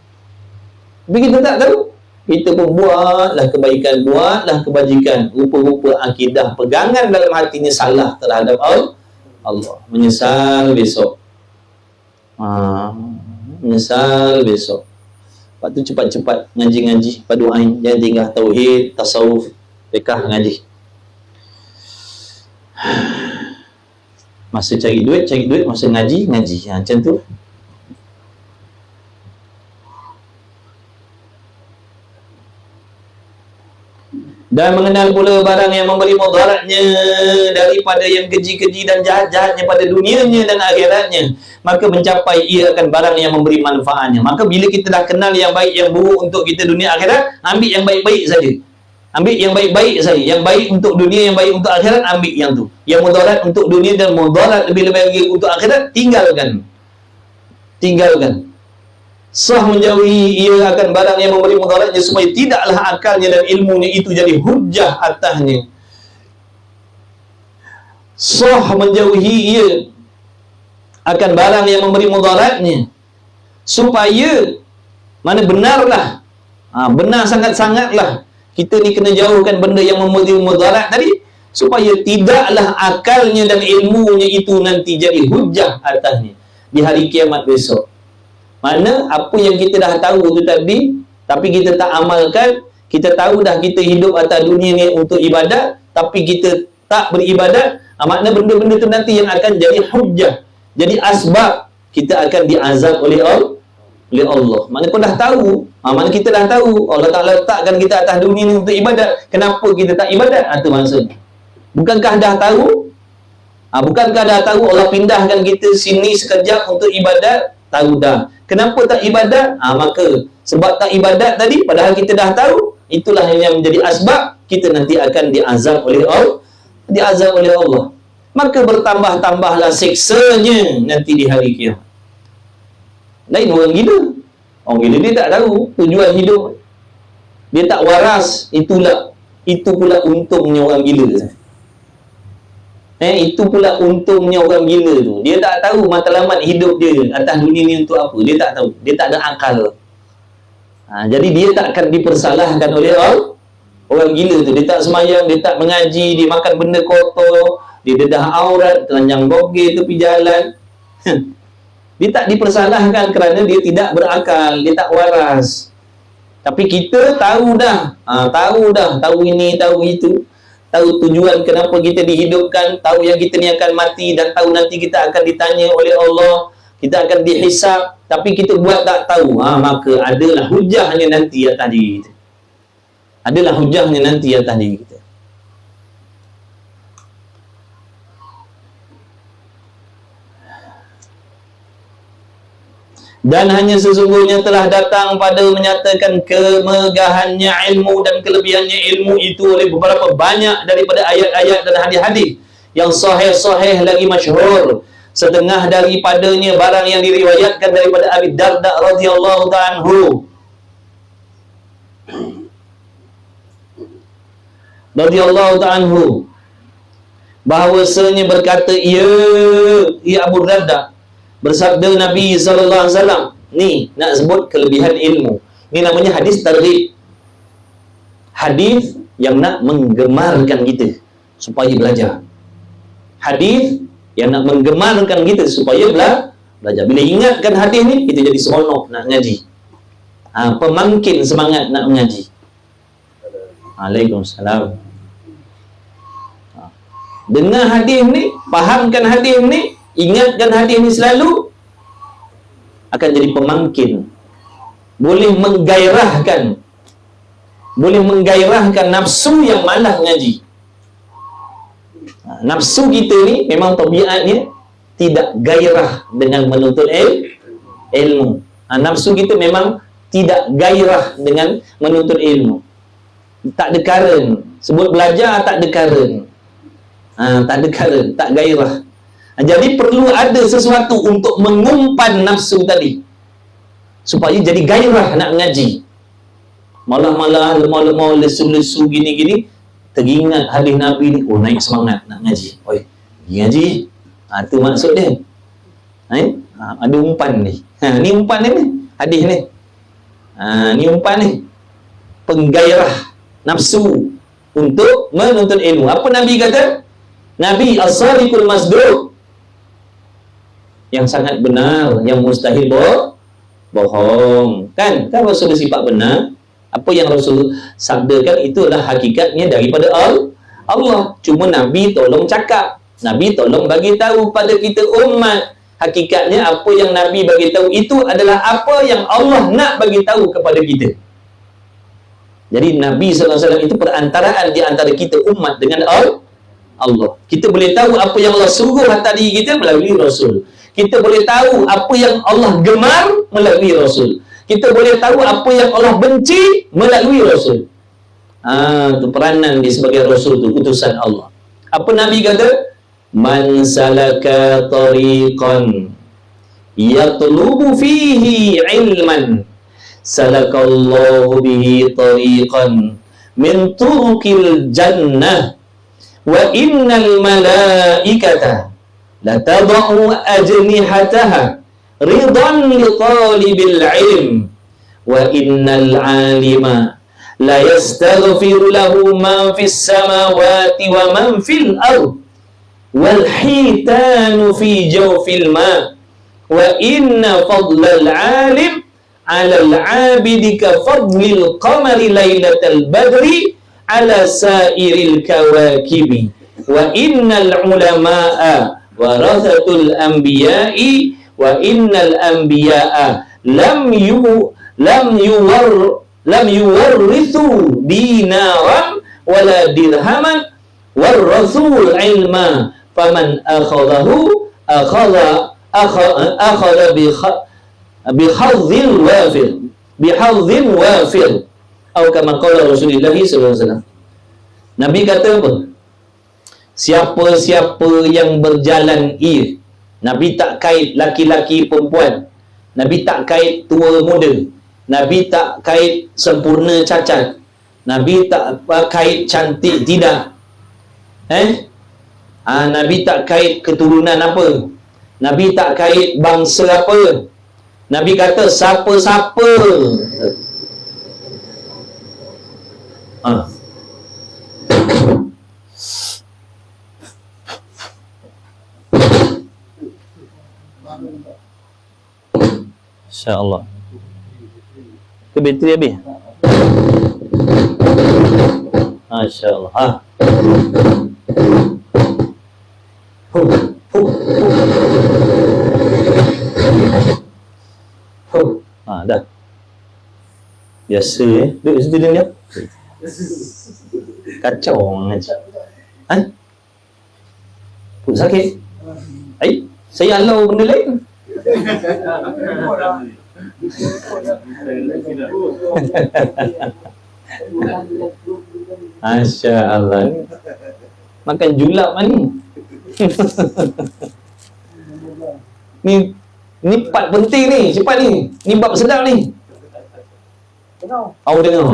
Tapi kita tak tahu. Kita pun buatlah kebaikan, buatlah kebajikan. Rupa-rupa akidah, pegangan dalam hatinya salah terhadap Allah. Menyesal besok. Menyesal besok. Lepas tu cepat-cepat ngaji-ngaji pada Ain. Jangan tinggal tauhid, tasawuf, fiqh, ngaji. Masa cari duit, masa ngaji. Macam tu. Dan mengenal pula barang yang memberi mudaratnya daripada yang keji-keji dan jahat-jahatnya pada dunianya dan akhiratnya, maka mencapai ia akan barang yang memberi manfaatnya. Maka bila kita dah kenal yang baik yang buruk untuk kita dunia akhirat, ambil yang baik-baik saja. Ambil yang baik-baik saja. Yang baik untuk dunia, yang baik untuk akhirat, ambil yang tu. Yang mudarat untuk dunia dan mudarat lebih-lebih lagi untuk akhirat, tinggalkan. Sah menjauhi ia akan barang yang memberi mudaratnya, supaya tidaklah akalnya dan ilmunya itu jadi hujah atasnya. Sah menjauhi ia akan barang yang memberi mudaratnya, supaya mana benarlah, benar sangat-sangatlah kita ni kena jauhkan benda yang memberi mudarat tadi, supaya tidaklah akalnya dan ilmunya itu nanti jadi hujah atasnya di hari kiamat besok. Mana apa yang kita dah tahu tu tadi, tapi kita tak amalkan. Kita tahu dah kita hidup atas dunia ni untuk ibadat, tapi kita tak beribadat, makna benda-benda tu nanti yang akan jadi hujjah, jadi asbab kita akan diazab oleh Allah. Mana pun dah tahu, mana kita dah tahu Allah Ta'ala letakkan kita atas dunia ni untuk ibadat. Kenapa kita tak ibadat? Itu maksud. Bukankah dah tahu? Bukankah dah tahu Allah pindahkan kita sini sekejap untuk ibadat? Tahu dah. Kenapa tak ibadat? Maka sebab tak ibadat tadi, padahal kita dah tahu, itulah yang menjadi asbab kita nanti akan diazab oleh Allah. Maka bertambah-tambahlah siksanya nanti di hari kiamat. Lain orang gila. Orang gila dia tak tahu tujuan hidup. Dia tak waras. Itu pula untungnya orang gila. Itu pula untungnya orang gila tu. Dia tak tahu matlamat hidup dia atas dunia ni untuk apa. Dia tak tahu. Dia tak ada akal. Jadi dia tak akan dipersalahkan oleh orang gila tu. Dia tak semayang, dia tak mengaji, dia makan benda kotor, dia dedah aurat, telanjang bogey tepi jalan. Dia tak dipersalahkan kerana dia tidak berakal, dia tak waras. Tapi kita tahu dah. Tahu ini, tahu itu. Tahu tujuan kenapa kita dihidupkan, tahu yang kita ni akan mati, dan tahu nanti kita akan ditanya oleh Allah, kita akan dihisap, tapi kita buat tak tahu. Maka adalah hujahnya nanti atas diri kita. Adalah hujahnya nanti atas diri kita. Dan hanya sesungguhnya telah datang pada menyatakan kemegahannya ilmu dan kelebihannya ilmu itu oleh beberapa banyak daripada ayat-ayat dan hadis-hadis yang sahih-sahih lagi masyhur. Setengah daripadanya barang yang diriwayatkan daripada Abi Darda radhiyallahu ta'ala anhu. Radhiyallahu ta'ala anhu, bahawasanya berkata, ya Abu Darda, bersabda Nabi sallallahu alaihi wasallam. Ni nak sebut kelebihan ilmu. Ni namanya hadis targhib. Hadis yang nak menggemarkan kita supaya belajar. Hadis yang nak menggemarkan kita supaya belajar. Bila ingatkan hadis ni, kita jadi seronok nak ngaji. Pemangkin semangat nak mengaji. Waalaikumsalam. Dengar hadis ni, fahamkan hadis ni, ingatkan hadis ni selalu, akan jadi pemangkin. Boleh menggairahkan nafsu yang malas ngaji. Nafsu kita ni memang tabiatnya tidak gairah dengan menuntut ilmu. Nafsu kita memang tidak gairah dengan menuntut ilmu. Tak ada karen. Sebut belajar tak ada karen. Tak ada karen, tak gairah. Jadi perlu ada sesuatu untuk mengumpan nafsu tadi supaya jadi gairah nak mengaji. Malah-malah lemah-lemah, lesu-lesu gini-gini, teringat hadis Nabi ni, oh naik semangat nak ngaji. Oi, pergi ngaji. Tu maksud dia. Ada umpan ni. Ni umpan ni, hadis ni. Ni umpan ni. Penggairah nafsu untuk menuntut ilmu. Apa Nabi kata? Nabi as-sadiqul masduq, yang sangat benar, yang mustahil bohong. Kan Rasul sifat benar. Apa yang Rasul sabdakan itu adalah hakikatnya daripada Allah. Cuma Nabi tolong cakap, Nabi tolong bagi tahu pada kita umat. Hakikatnya apa yang Nabi bagi tahu itu adalah apa yang Allah nak bagi tahu kepada kita. Jadi Nabi SAW itu perantaraan di antara kita umat dengan Allah. Kita boleh tahu apa yang Allah suruh tadi kita melalui Rasul. Kita boleh tahu apa yang Allah gemar melalui Rasul. Kita boleh tahu apa yang Allah benci melalui Rasul. Itu peranan dia sebagai Rasul tu, utusan Allah. Apa Nabi kata? Man salaka tariqan yatlubu fihi ilman, salakallahu bihi tariqan min turuqil jannah, wa innal malaikata latadau ajnihataha ridan li talibil ilm, wa innal alima la yastaghfiru lahu man fis samawati wa man fil ard wal hitanu fi jawfil ma, wa inna fadlal alim 'ala al-'abidi ka fadlil qamari lailatal badri 'ala sa'iril kawakibi, wa innal ulama'a warathatul anbiya'i, wa innal anbiya'a lam yuwarrithu dinaran wala dirhaman war rasul ilma, faman akhadahu akhadha bihadzin wafir, atau kama qala Rasulullah sallallahu alaihi wasallam. Nabi kata apa? Siapa-siapa yang berjalan ia. Nabi tak kait laki-laki perempuan. Nabi tak kait tua muda. Nabi tak kait sempurna cacat. Nabi tak kait cantik tidak. Nabi tak kait keturunan apa. Nabi tak kait bangsa apa. Nabi kata siapa-siapa insya-Allah. Ke bateri habis? Masya-Allah. Dah. Biasa duduk situ dia. Kacau ngaji. Pun sakit. Saya halau benda lain. Masya Allah. Makan julap ni. Ni part penting ni, cepat ni. Ni bab sedap ni. Awak dengar.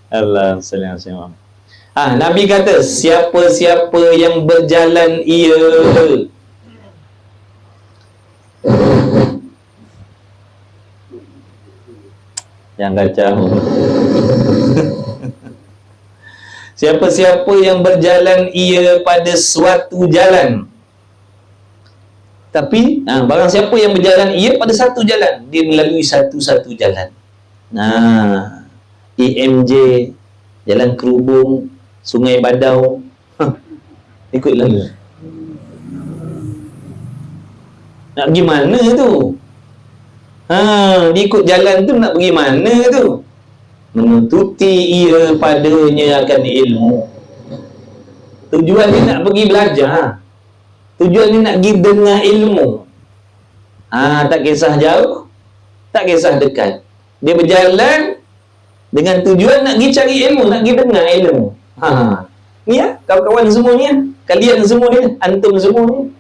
Allah sallallahu alaihi wasallam. Nabi kata, siapa-siapa yang berjalan ia. Yang kacau. Siapa-siapa yang berjalan ia pada suatu jalan. Tapi barang siapa yang berjalan ia pada satu jalan, dia melalui satu-satu jalan. EMJ, Jalan Kerubung, Sungai Badau, ikut lalu. Nak pergi mana tu? Dia ikut jalan tu nak pergi mana tu? Menuntuti ia padanya akan ilmu. Tujuan dia nak pergi belajar. Tujuan dia nak pergi dengar ilmu. Tak kisah jauh, tak kisah dekat. Dia berjalan dengan tujuan nak pergi cari ilmu, nak pergi dengar ilmu. Ni ya, kawan-kawan semua ni ya. Kalian semua ni, antum semua ni.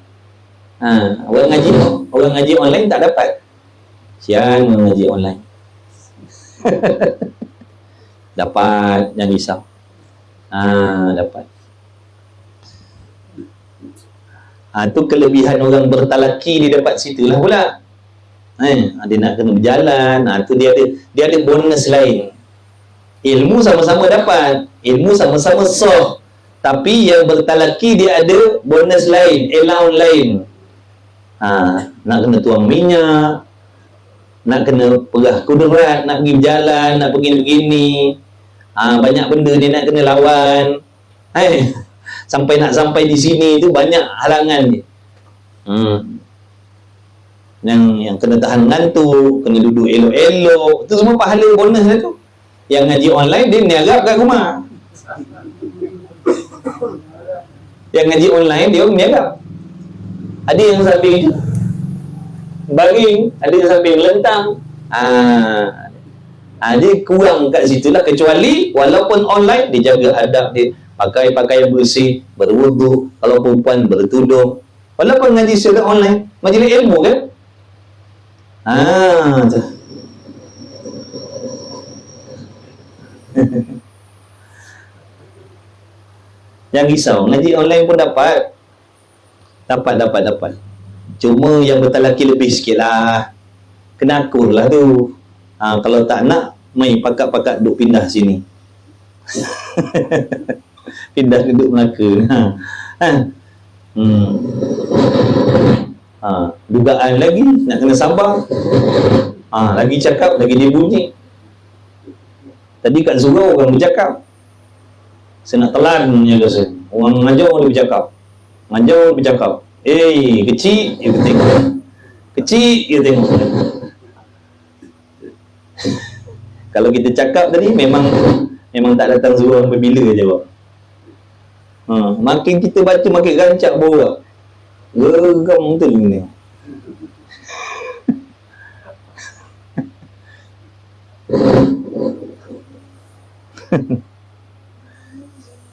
Orang ngaji online tak dapat. Sian orang ngaji online. Dapat, jangan risau. Dapat. Tu kelebihan orang bertalaki, dia dapat situlah pula. Dia nak kena berjalan. Tu dia ada bonus lain. Ilmu sama-sama dapat, ilmu sama-sama soh, tapi yang bertalaki dia ada bonus lain, allowance lain. Nak kena tuang minyak, nak kena perah kudarat, nak pergi berjalan, nak pergi begini. Banyak benda dia nak kena lawan. Sampai di sini tu banyak halangan dia. Yang kena tahan ngantuk, kena duduk elok-elok, tu semua pahala bonus lah tu. Yang ngaji online dia niarap kat rumah. Yang ngaji online dia niarap. Ada yang sambil baring, ada yang sambil melentang. Dia kurang kat situlah. Kecuali walaupun online, dia jaga adab dia, pakai pakaian bersih, berwuduk, kalau perempuan bertudung. Walaupun ngaji secara online, majlis ilmu kan. Tu. Jangan risau, ngaji online pun dapat. Cuma yang bertalaki lebih sikit lah. Kena akur lah tu. Kalau tak nak, main pakat-pakat duduk pindah sini. Pindah duduk Melaka. Dugaan lagi, nak kena sabar. Lagi cakap, lagi dia bunyi. Tadi kat surau orang bercakap, saya nak telan je rasa. Orang mengajar dia bercakap. Kecil dia tengok. Kecil dia tengok. Kalau kita cakap tadi memang tak datang surau sampai bila jawab. Makin kita baca makin rancak borak. Geram betul ni.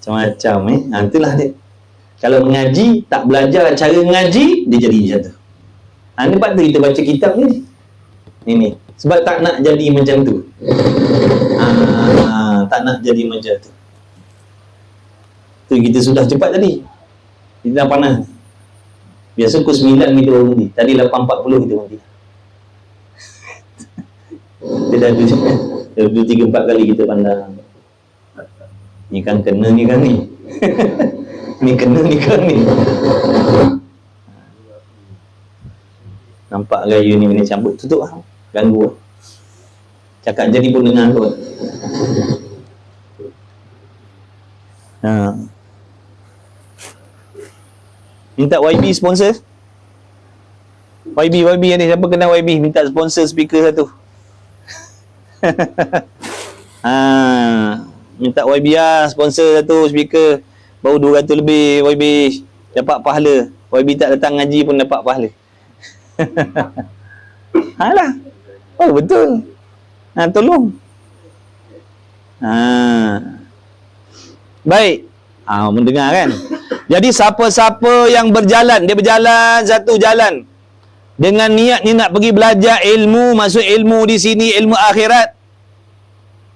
Macam-macam itulah dia. Kalau mengaji tak belajar cara mengaji, dia jadi macam tu. Sebab tu kita baca kitab ni. Ini sebab tak nak jadi macam tu. Tak nak jadi macam tu. Tu kita sudah cepat tadi. Kita dah panas. Biasa pukul 9 kita baru berhenti. Tadi 8.40 kita berhenti. Dia dah 2-3-4 kali kita pandang. Ni kan kena ni kan ni. Ni kena ni kan ni. Nampak gaya ni bila cabut, tutup lah. Ganggu. Cakap jadi pun dengar kot. Minta YB sponsor. YB ni, siapa kenal YB? Minta sponsor speaker satu. Minta YB sponsor satu speaker. Baru 200 lebih YB. Dapat pahala. YB tak datang ngaji pun dapat pahala. Alah. Oh betul. Tolong. Baik. Mendengar kan? Jadi siapa-siapa yang berjalan, dia berjalan satu jalan dengan niat ni nak pergi belajar ilmu, maksud ilmu di sini ilmu akhirat.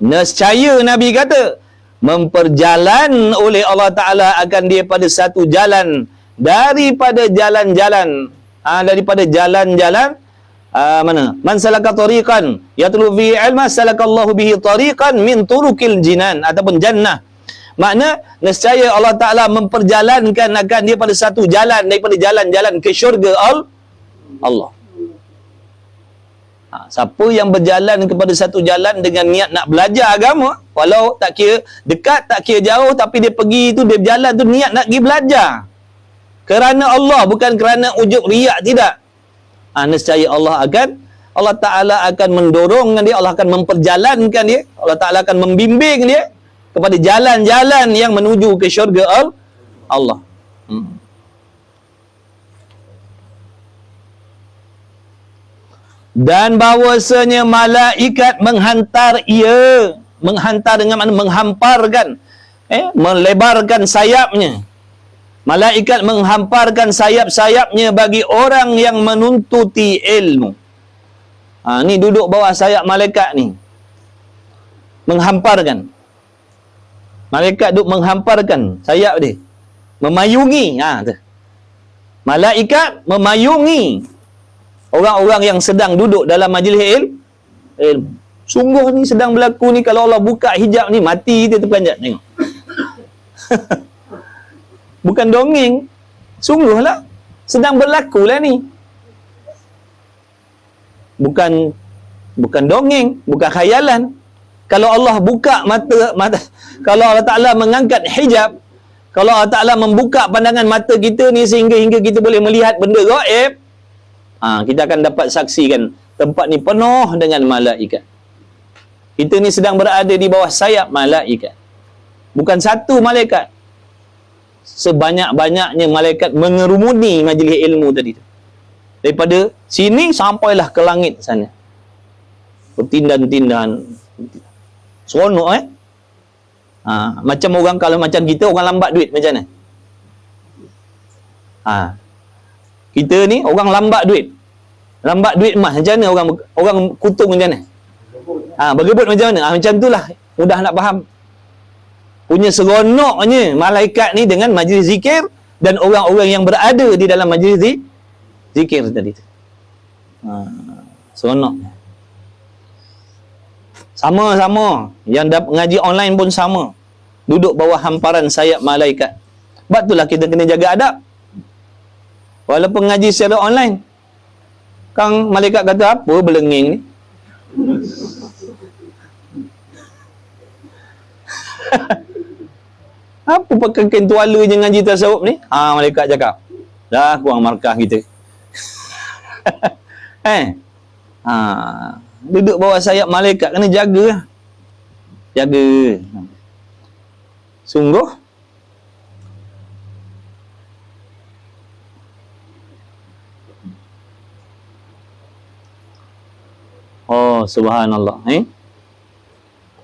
Nescaya Nabi kata memperjalan oleh Allah Ta'ala akan dia pada satu jalan daripada jalan-jalan daripada jalan-jalan mana? Man salaka tariqan yatlu fi ilma salakallahu bihi tariqan min turukil jinan ataupun jannah. Makna nescaya Allah Ta'ala memperjalankan akan dia pada satu jalan daripada jalan-jalan ke syurga Allah. Siapa yang berjalan kepada satu jalan dengan niat nak belajar agama, walau tak kira dekat, tak kira jauh, tapi dia pergi tu, dia berjalan tu niat nak pergi belajar kerana Allah, bukan kerana ujub riak, tidak. Nescaya Allah Ta'ala akan mendorongkan dia, Allah akan memperjalankan dia, Allah Ta'ala akan membimbing dia kepada jalan-jalan yang menuju ke syurga Allah. Dan bahawasanya malaikat menghantar ia, menghantar dengan mana? Menghamparkan, melebarkan sayapnya. Malaikat menghamparkan sayap-sayapnya bagi orang yang menuntuti ilmu. Ni duduk bawah sayap malaikat ni. Menghamparkan. Malaikat duduk menghamparkan sayap dia. Memayungi. Malaikat memayungi orang-orang yang sedang duduk dalam majlis ilmu. Sungguh ni sedang berlaku ni, kalau Allah buka hijab ni, mati kita terpelanjat. Tengok. Bukan dongeng. Sungguhlah. Sedang berlaku lah ni. Bukan dongeng. Bukan khayalan. Kalau Allah buka mata, kalau Allah Ta'ala mengangkat hijab, kalau Allah Ta'ala membuka pandangan mata kita ni sehingga kita boleh melihat benda gaib, kita akan dapat saksikan tempat ni penuh dengan malaikat. Kita ni sedang berada di bawah sayap malaikat. Bukan satu malaikat. Sebanyak-banyaknya malaikat mengerumuni majlis ilmu tadi tu. Daripada sini sampailah ke langit sana. Bertindan-tindan. Seronok macam orang, kalau macam kita orang lambat duit macam mana? Kita ni orang lambat duit. Lambat duit emas macam mana orang kutung macam mana? Berebut macam mana? Macam itulah, mudah nak faham. Punya seronoknya malaikat ni dengan majlis zikir dan orang-orang yang berada di dalam majlis zikir tadi tu. Seronok. Sama-sama yang ngaji online pun sama. Duduk bawah hamparan sayap malaikat. Sebab itulah kita kena jaga adab. Walaupun ngaji secara online, Kang malaikat kata apa belenging ni? Apa pakai kain tuala je ngaji tasawuf ni? Malaikat cakap, dah kurang markah kita. Duduk bawah sayap malaikat, kena jaga lah. Jaga. Sungguh. Oh, subhanallah.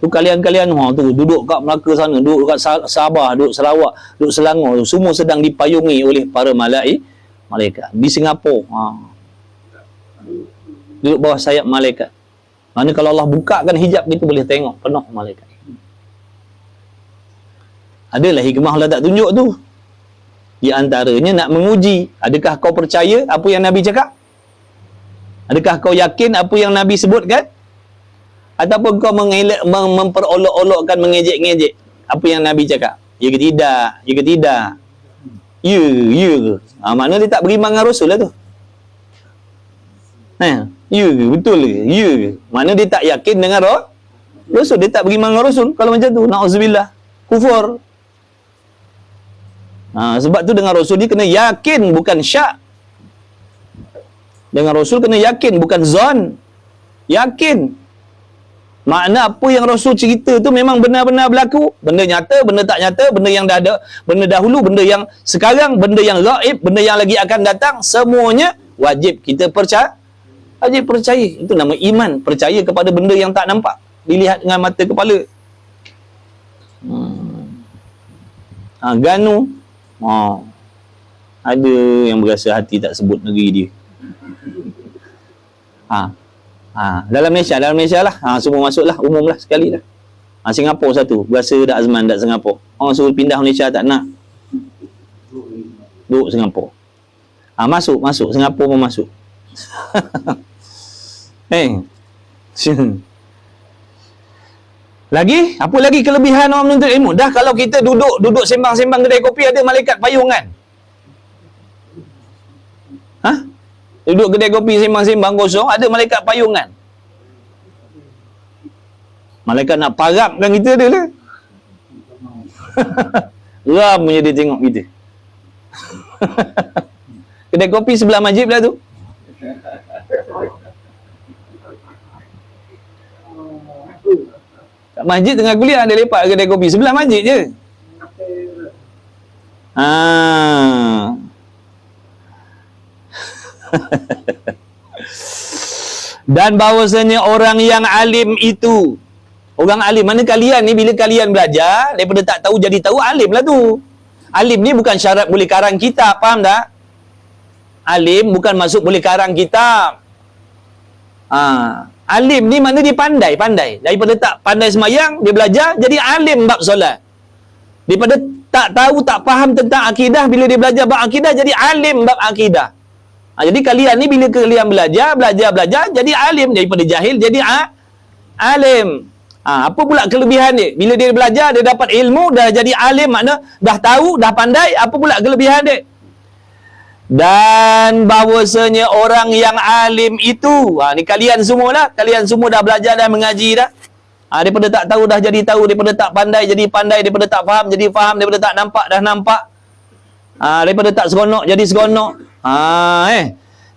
Tu kalian-kalian tu duduk kat Melaka sana, duduk kat Sabah, duduk Sarawak, duduk Selangor, semua sedang dipayungi oleh para malaikat. Di Singapura, duduk bawah sayap malaikat. Mana kalau Allah bukakan hijab, kita boleh tengok penuh malaikat. Adalah hikmah Allah tak tunjuk tu. Di antaranya nak menguji, adakah kau percaya apa yang Nabi cakap? Adakah kau yakin apa yang Nabi sebutkan? Ataupun kau memperolok-olokkan, mengejek-ngejek apa yang Nabi cakap? Ya ke tidak? Ya ke tidak? Ya ke? Maknanya dia tak beriman dengan Rasul lah tu. Ya ke? Betul ke? Ya ke? Mana dia tak yakin dengan Rasul. Dia tak beriman dengan Rasul. Kalau macam tu, na'udzubillah, kufur. Sebab tu dengan Rasul dia kena yakin, bukan syak. Dengan Rasul kena yakin, bukan zon. Yakin. Makna apa yang Rasul cerita tu memang benar-benar berlaku. Benda nyata, benda tak nyata, benda yang dah ada, benda dahulu, benda yang sekarang, benda yang gaib, benda yang lagi akan datang, semuanya wajib kita percaya. Wajib percaya. Itu nama iman. Percaya kepada benda yang tak nampak, dilihat dengan mata kepala. Ganu. Ada yang berasa hati tak sebut negeri dia. Dalam Malaysia lah. Semua masuk lah, umum lah sekali lah. Singapura satu, berasa dak Azman dak Singapura. Orang suruh pindah Malaysia tak nak. Duduk Singapura. Masuk Singapura pun masuk. Lagi, apa lagi kelebihan orang menuntut ilmu? Dah kalau kita duduk sembang-sembang kedai kopi, ada malaikat payungan. Duduk kedai kopi sembang-sembang kosong, ada malaikat payungan. Malaikat nak parapkan kita dia lah. Geram punya dia tengok kita. Kedai kopi sebelah masjid lah tu. Kat masjid tengah kuliah ada lepak kedai kopi sebelah masjid je. Dan bahawasanya orang yang alim itu, orang alim, mana kalian ni bila kalian belajar daripada tak tahu jadi tahu, alim lah tu. Alim ni bukan syarat boleh karang kitab, faham tak? Alim bukan masuk boleh karang kitab. Alim ni mana dia pandai. Daripada tak pandai semayang, dia belajar jadi alim bab solat. Daripada tak tahu, tak faham tentang akidah, bila dia belajar bab akidah, jadi alim bab akidah. Jadi kalian ni bila kalian belajar, jadi alim. Daripada jahil jadi alim. Apa pula kelebihan dia? Bila dia belajar, dia dapat ilmu, dah jadi alim, makna dah tahu, dah pandai. Apa pula kelebihan dia? Dan bahawasanya orang yang alim itu, ni kalian semua lah, kalian semua dah belajar, dah mengaji dah. Daripada tak tahu dah jadi tahu, daripada tak pandai jadi pandai, daripada tak faham jadi faham, daripada tak nampak dah nampak, daripada tak seronok jadi seronok.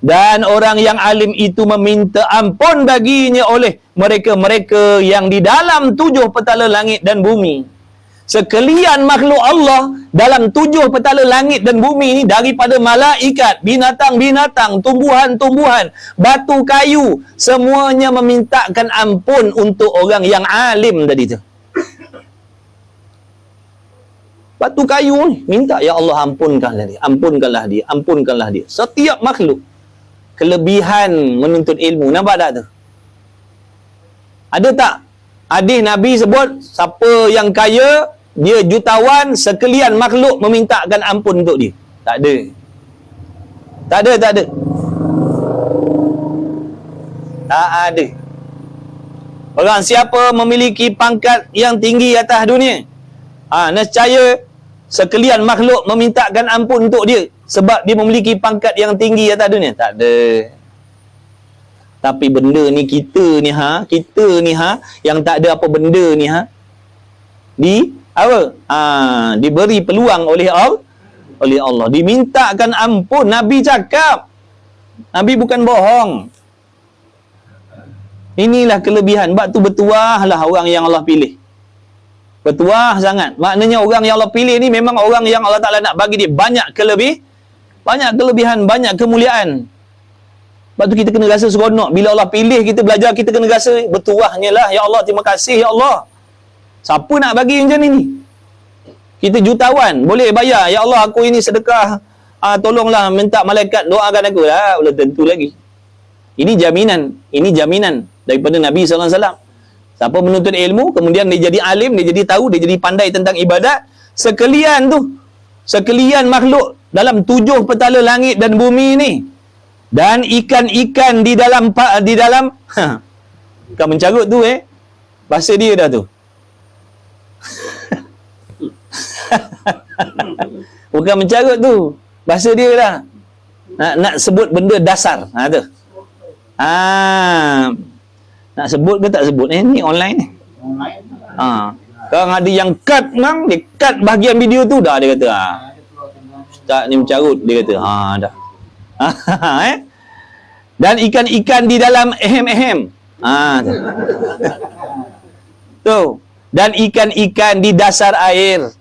Dan orang yang alim itu meminta ampun baginya oleh mereka-mereka yang di dalam 7 petala langit dan bumi. Sekalian makhluk Allah dalam 7 petala langit dan bumi ni, daripada malaikat, binatang-binatang, tumbuhan-tumbuhan, batu kayu, semuanya memintakan ampun untuk orang yang alim tadi tu. Batu kayu ni minta, ya Allah ampunkanlah dia. Setiap makhluk. Kelebihan menuntut ilmu, nampak tak tu? Ada tak hadis Nabi sebut siapa yang kaya, dia jutawan, sekalian makhluk memintakan ampun untuk dia? Tak ada. Tak ada. Orang siapa memiliki pangkat yang tinggi atas dunia, nescaya sekalian makhluk memintakan ampun untuk dia sebab dia memiliki pangkat yang tinggi atas dunia. Tak ada. Tapi benda ni kita ni yang tak ada apa benda ni diberi peluang oleh Allah, dimintakan ampun. Nabi cakap, Nabi bukan bohong. Inilah kelebihan. Sebab tu bertuah lah orang yang Allah pilih. Bertuah sangat. Maknanya orang yang Allah pilih ni memang orang yang Allah Ta'ala nak bagi dia banyak kelebihan, banyak kemuliaan. Sebab tu kita kena rasa seronok. Bila Allah pilih kita belajar, kita kena rasa bertuahnya lah. Ya Allah, terima kasih ya Allah. Siapa nak bagi macam ni? Kita jutawan, boleh bayar. Ya Allah, aku ini sedekah. Tolonglah, minta malaikat doakan aku lah. Belum tentu lagi. Ini jaminan daripada Nabi SAW. Siapa menuntut ilmu, kemudian dia jadi alim, dia jadi tahu, dia jadi pandai tentang ibadat, sekalian makhluk dalam 7 petala langit dan bumi ni, dan ikan-ikan di dalam bukan mencarut tu bahasa dia dah tu. Bukan mencarut tu, bahasa dia dah nak sebut benda dasar. Tu nak sebut ke tak sebut? Ni online ni. Kalau ada yang cut memang, dia cut bahagian video tu dah, dia kata Ustaz ni mencarut, dia kata dah. Dan ikan-ikan di dalam ehem-ehem. Tu. Dan ikan-ikan di dasar air.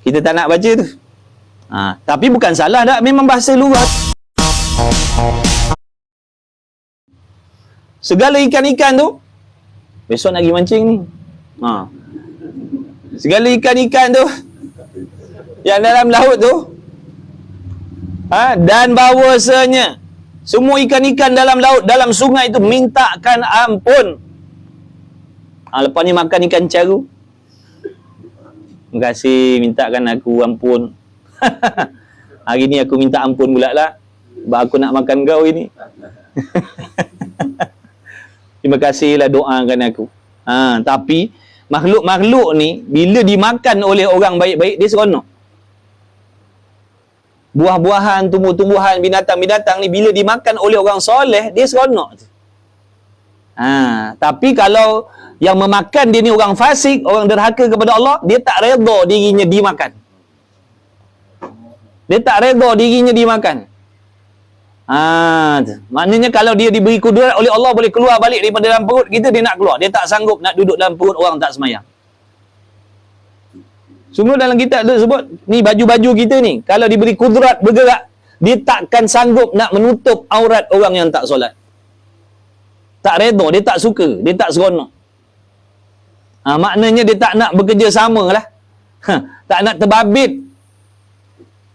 Kita tak nak baca tu. Tapi bukan salah dah, memang bahasa luar. Segala ikan-ikan tu, besok nak pergi mancing ni. Segala ikan-ikan tu yang dalam laut tu, dan bahawasanya semua ikan-ikan dalam laut, dalam sungai itu mintakan ampun. Lepas ni makan ikan caru. Terima kasih, mintakan aku ampun. Hari ni aku minta ampun pula lah, sebab aku nak makan kau ini. Terima kasihlah doakan aku. Tapi makhluk-makhluk ni bila dimakan oleh orang baik-baik, dia seronok. Buah-buahan, tumbuh-tumbuhan, binatang-binatang ni bila dimakan oleh orang soleh, dia seronok. Tapi kalau yang memakan dia ni orang fasik, orang derhaka kepada Allah, dia tak redha dirinya dimakan. Dia tak redha dirinya dimakan. Maknanya kalau dia diberi kudrat oleh Allah, boleh keluar balik daripada dalam perut kita, dia nak keluar. Dia tak sanggup nak duduk dalam perut orang tak semayang. Sungguh dalam kitab tu sebut, ni baju-baju kita ni, kalau diberi kudrat bergerak, dia takkan sanggup nak menutup aurat orang yang tak solat. Tak redha, dia tak suka, dia tak seronok. Maknanya dia tak nak bekerja sama lah. Tak nak terbabit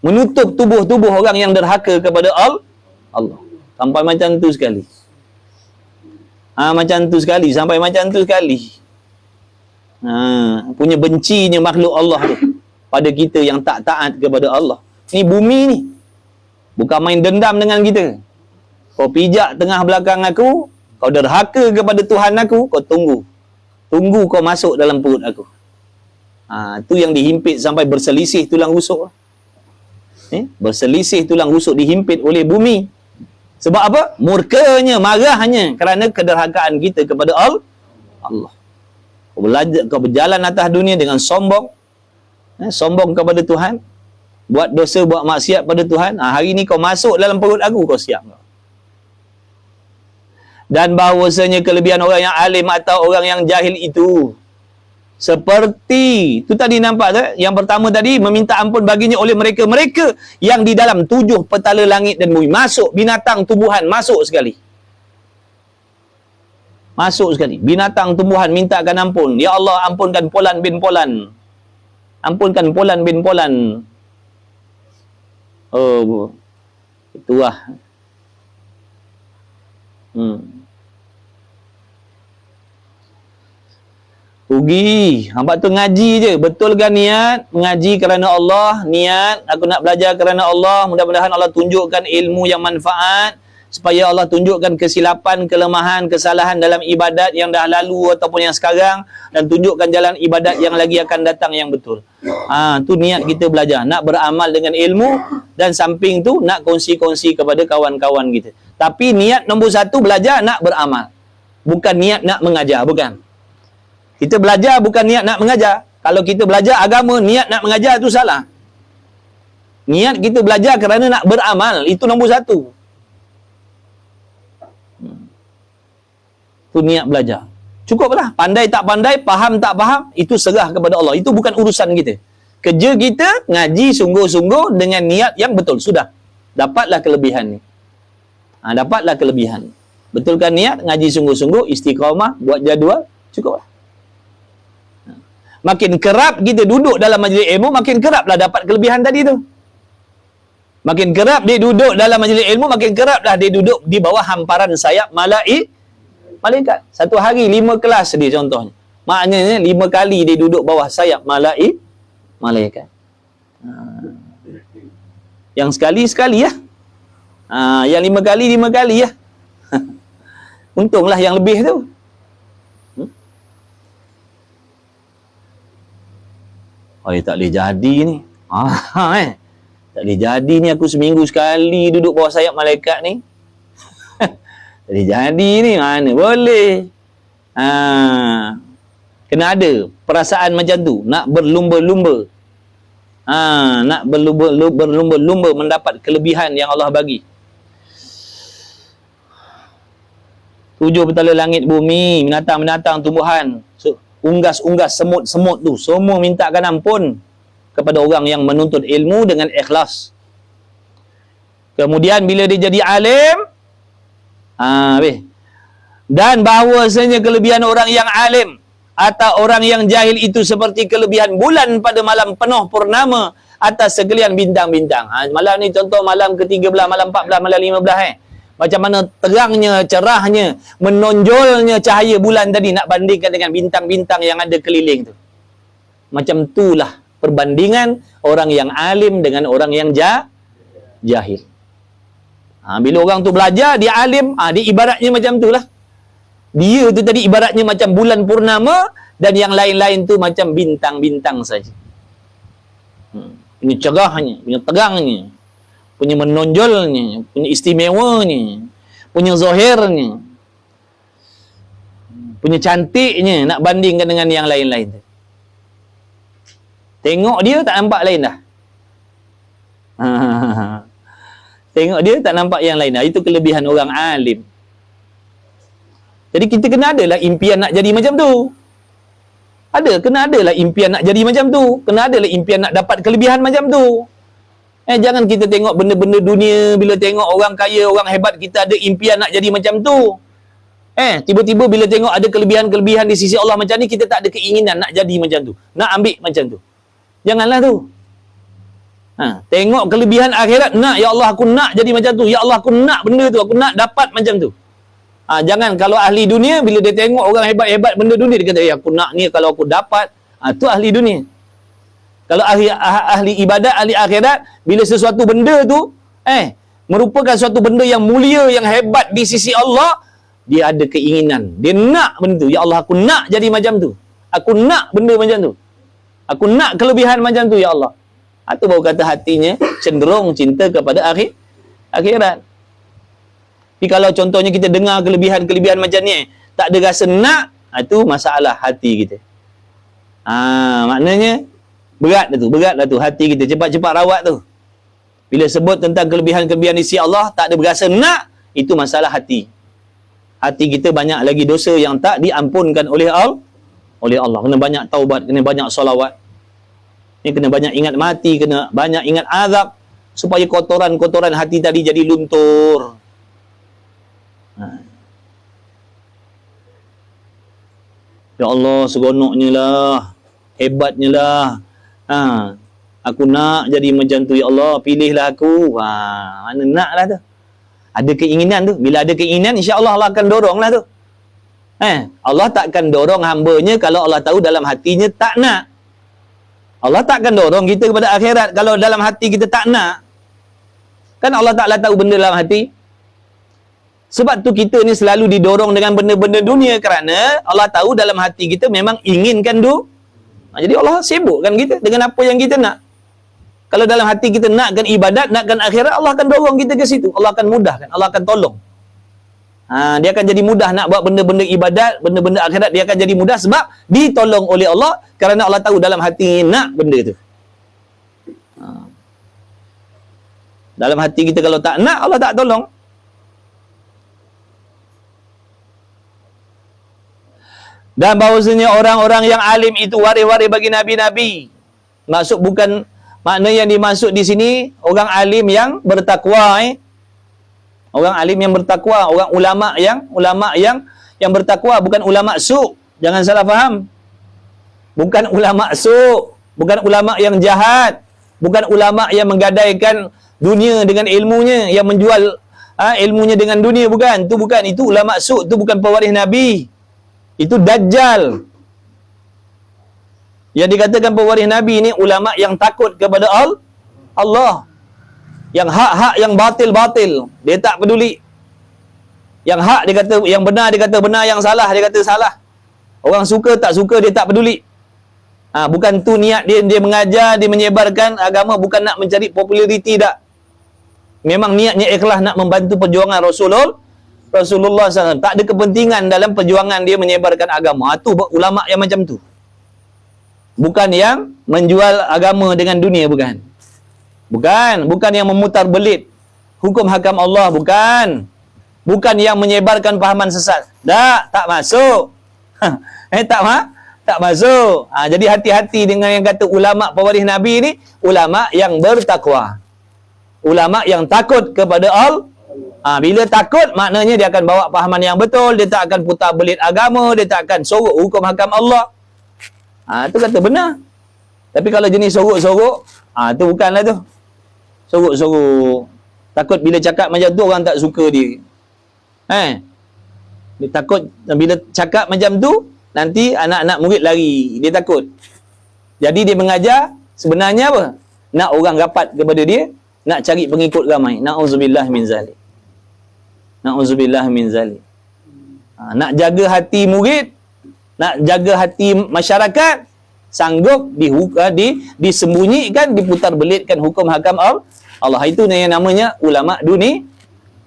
menutup tubuh-tubuh orang yang derhaka kepada Allah. Sampai macam tu sekali. Macam tu sekali, sampai macam tu sekali. Punya bencinya makhluk Allah tu pada kita yang tak taat kepada Allah. Ni bumi ni bukan main dendam dengan kita. Kau pijak tengah belakang aku, kau derhaka kepada Tuhan aku, kau tunggu kau masuk dalam perut aku. Tu yang dihimpit sampai berselisih tulang rusuk. Berselisih tulang rusuk dihimpit oleh bumi. Sebab apa? Murkanya, marahnya kerana kederhakaan kita kepada Allah. Kau berjalan atas dunia dengan sombong, sombong kepada Tuhan, buat dosa, buat maksiat pada Tuhan. Hari ni kau masuk dalam perut aku, kau siap. Dan bahawasanya kelebihan orang yang alim atau orang yang jahil itu seperti tu tadi, nampak tak? Yang pertama tadi, meminta ampun baginya oleh mereka-mereka yang di dalam 7 petala langit dan bumi. Masuk binatang, tumbuhan, masuk sekali. Masuk sekali. Binatang, tumbuhan mintakan ampun. Ya Allah, ampunkan Polan bin Polan. Ampunkan Polan bin Polan. Oh, itulah. Rugi. Hampa tu ngaji je. Betulkan niat. Mengaji kerana Allah. Niat. Aku nak belajar kerana Allah. Mudah-mudahan Allah tunjukkan ilmu yang manfaat. Supaya Allah tunjukkan kesilapan, kelemahan, kesalahan dalam ibadat yang dah lalu ataupun yang sekarang. Dan tunjukkan jalan ibadat yang lagi akan datang yang betul. Tu niat kita belajar. Nak beramal dengan ilmu. Dan samping tu nak kongsi-kongsi kepada kawan-kawan kita. Tapi niat nombor 1 belajar nak beramal. Bukan niat nak mengajar. Bukan. Kita belajar bukan niat nak mengajar. Kalau kita belajar agama, niat nak mengajar tu salah. Niat kita belajar kerana nak beramal. Itu nombor 1. Itu niat belajar. Cukuplah. Pandai tak pandai, faham tak faham, itu serah kepada Allah. Itu bukan urusan kita. Kerja kita, ngaji sungguh-sungguh dengan niat yang betul. Sudah. Dapatlah kelebihan ni. Dapatlah kelebihan. Betulkan niat, ngaji sungguh-sungguh, istiqamah, buat jadual, cukuplah. Makin kerap kita duduk dalam majlis ilmu, makin keraplah dapat kelebihan tadi tu. Makin kerap dia duduk dalam majlis ilmu, makin keraplah dia duduk di bawah hamparan sayap malaikat. Satu hari 5 kelas dia contohnya. Maknanya 5 kali dia duduk bawah sayap malaikat. Yang sekali-sekali ya. Yang 5 kali ya. Untunglah yang lebih tu. Tak boleh jadi ni. Tak boleh jadi ni, aku seminggu sekali duduk bawah sayap malaikat ni. Tak boleh jadi ni, mana boleh. Kena ada perasaan macam tu, nak berlumba-lumba. Nak berlumba-lumba mendapat kelebihan yang Allah bagi. Tujuh petala langit bumi, binatang-binatang, tumbuhan, unggas-unggas, semut-semut tu, semua mintakan ampun kepada orang yang menuntut ilmu dengan ikhlas. Kemudian bila dia jadi alim, dan bahawasanya kelebihan orang yang alim atau orang yang jahil itu seperti kelebihan bulan pada malam penuh purnama atas sekalian bintang-bintang. Malam ni contoh malam ke-13, malam 14, malam 15 Macam mana terangnya, cerahnya, menonjolnya cahaya bulan tadi nak bandingkan dengan bintang-bintang yang ada keliling tu. Macam itulah perbandingan orang yang alim dengan orang yang jahil. Bila orang tu belajar, dia alim, dia ibaratnya macam tu lah. Dia tu tadi ibaratnya macam bulan purnama dan yang lain-lain tu macam bintang-bintang saja. Punya cerahnya, punya terangnya, punya menonjolnya, punya istimewanya, punya zahirnya, punya cantiknya nak bandingkan dengan yang lain-lain. Tengok dia tak nampak lain dah. Tengok dia tak nampak yang lain dah. Itu kelebihan orang alim. Jadi kita kena adalah impian nak jadi macam tu. Kena adalah impian nak jadi macam tu. Kena adalah impian nak dapat kelebihan macam tu. Jangan kita tengok benda-benda dunia, bila tengok orang kaya, orang hebat, kita ada impian nak jadi macam tu. Tiba-tiba bila tengok ada kelebihan-kelebihan di sisi Allah macam ni, kita tak ada keinginan nak jadi macam tu, nak ambil macam tu. Janganlah tu. Tengok kelebihan akhirat, nak, ya Allah aku nak jadi macam tu, ya Allah aku nak benda tu, aku nak dapat macam tu. Jangan kalau ahli dunia, bila dia tengok orang hebat-hebat benda dunia, dia kata, aku nak ni kalau aku dapat. Tu ahli dunia. Kalau ahli ibadat, ahli akhirat, bila sesuatu benda tu merupakan suatu benda yang mulia, yang hebat di sisi Allah, dia ada keinginan, dia nak benda tu. Ya Allah aku nak jadi macam tu, aku nak benda macam tu, aku nak kelebihan macam tu, ya Allah. Itu baru kata hatinya cenderung cinta kepada akhirat. Tapi kalau contohnya kita dengar kelebihan-kelebihan macam ni, tak ada rasa nak, itu masalah hati kita. Maknanya berat lah tu hati kita, cepat-cepat rawat tu. Bila sebut tentang kelebihan-kelebihan di sisi Allah, tak ada berasa nak, itu masalah hati. Hati kita banyak lagi dosa yang tak diampunkan oleh Allah. Kena banyak taubat, kena banyak solawat. Ni kena banyak ingat mati, kena banyak ingat azab, supaya kotoran-kotoran hati tadi jadi luntur. Ya Allah, seronoknya lah, hebatnya lah. Aku nak jadi macam tu, ya Allah, pilihlah aku. Mana nak lah tu. Ada keinginan tu. Bila ada keinginan, insya-Allah Allah akan dorong lah tu. Allah takkan dorong hambanya kalau Allah tahu dalam hatinya tak nak. Allah takkan dorong kita kepada akhirat kalau dalam hati kita tak nak. Kan Allah Ta'ala tahu benda dalam hati. Sebab tu kita ni selalu didorong dengan benda-benda dunia, kerana Allah tahu dalam hati kita memang inginkan tu. Jadi Allah sibukkan kita dengan apa yang kita nak. Kalau dalam hati kita nakkan ibadat, nakkan akhirat, Allah akan dorong kita ke situ. Allah akan mudahkan, Allah akan tolong. Dia akan jadi mudah nak buat benda-benda ibadat, benda-benda akhirat, dia akan jadi mudah sebab ditolong oleh Allah, kerana Allah tahu dalam hati nak benda tu. Dalam hati kita kalau tak nak, Allah tak tolong. Dan bahawasanya orang-orang yang alim itu waris-waris bagi nabi-nabi. Maksud bukan, makna yang dimaksud di sini orang alim yang bertakwa. Orang alim yang bertakwa, orang ulama yang bertakwa, bukan ulama su'. Jangan salah faham. Bukan ulama su', bukan ulama yang jahat, bukan ulama yang menggadaikan dunia dengan ilmunya, yang menjual ilmunya dengan dunia, bukan. Itu bukan, itu ulama su', itu bukan pewaris nabi. Itu dajjal. Yang dikatakan pewaris nabi ni ulama yang takut kepada Allah. Yang hak-hak, yang batil-batil, dia tak peduli. Yang hak dia kata yang benar, dia kata benar, yang salah dia kata salah. Orang suka tak suka dia tak peduli. Bukan tu niat dia mengajar, dia menyebarkan agama, bukan nak mencari populariti tak. Memang niatnya ikhlas nak membantu perjuangan Rasulullah SAW. Tak ada kepentingan dalam perjuangan dia menyebarkan agama. Itu ulama yang macam tu. Bukan yang menjual agama dengan dunia, bukan. Bukan yang memutar belit hukum hakam Allah, bukan. bukan yang menyebarkan fahaman sesat. Tak masuk. Tak masuk. Jadi hati-hati dengan yang kata ulama pewaris Nabi ni, ulama yang bertakwa. Ulama yang takut kepada Allah. Bila takut, maknanya dia akan bawa fahaman yang betul, dia tak akan putar belit agama, dia tak akan sorok hukum hakam Allah. Itu kata benar. Tapi kalau jenis sorok-sorok, tu bukanlah tu. Sorok-sorok. Takut bila cakap macam tu orang tak suka dia. Dia takut bila cakap macam tu, nanti anak-anak murid lari. Dia takut. Jadi dia mengajar, sebenarnya apa? Nak orang rapat kepada dia, nak cari pengikut ramai. Na'udzubillah min zalik. Na'udzubillah min zalik. Nak jaga hati murid, nak jaga hati masyarakat, sanggup disembunyikan, diputar belitkan hukum hakam Allah. Itu yang namanya ulama dunia.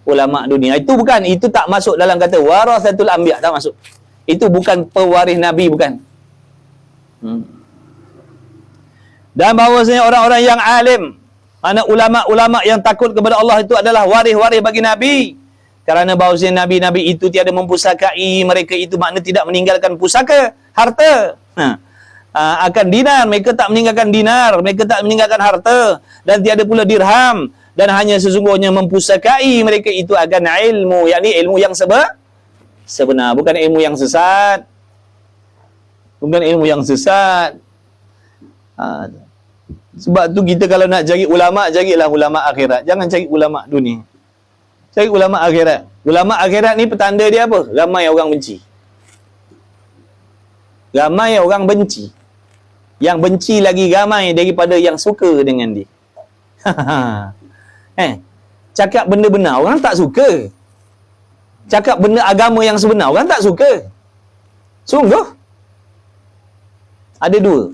Ulama dunia. Itu bukan, itu tak masuk dalam kata warasatul anbiya, tak masuk. Itu bukan pewaris Nabi, bukan. Dan bahawasanya orang-orang yang alim, mana ulama-ulama yang takut kepada Allah itu adalah waris-waris bagi Nabi. Kerana bahawasanya Nabi-Nabi itu tiada mempusakai, mereka itu makna tidak meninggalkan pusaka, harta. Akan dinar, mereka tak meninggalkan dinar, mereka tak meninggalkan harta, dan tiada pula dirham, dan hanya sesungguhnya mempusakai mereka itu akan ilmu, yakni ilmu yang sebenar, bukan ilmu yang sesat. Bukan ilmu yang sesat. Sebab tu kita kalau nak cari ulama, carilah ulama akhirat, jangan cari ulama dunia. Cari ulama akhirat. Ulama akhirat ni petanda dia apa? Ramai orang benci. Ramai orang benci. Yang benci lagi ramai daripada yang suka dengan dia. Cakap benda benar, orang tak suka. Cakap benda agama yang sebenar, orang tak suka. Sungguh. Ada dua.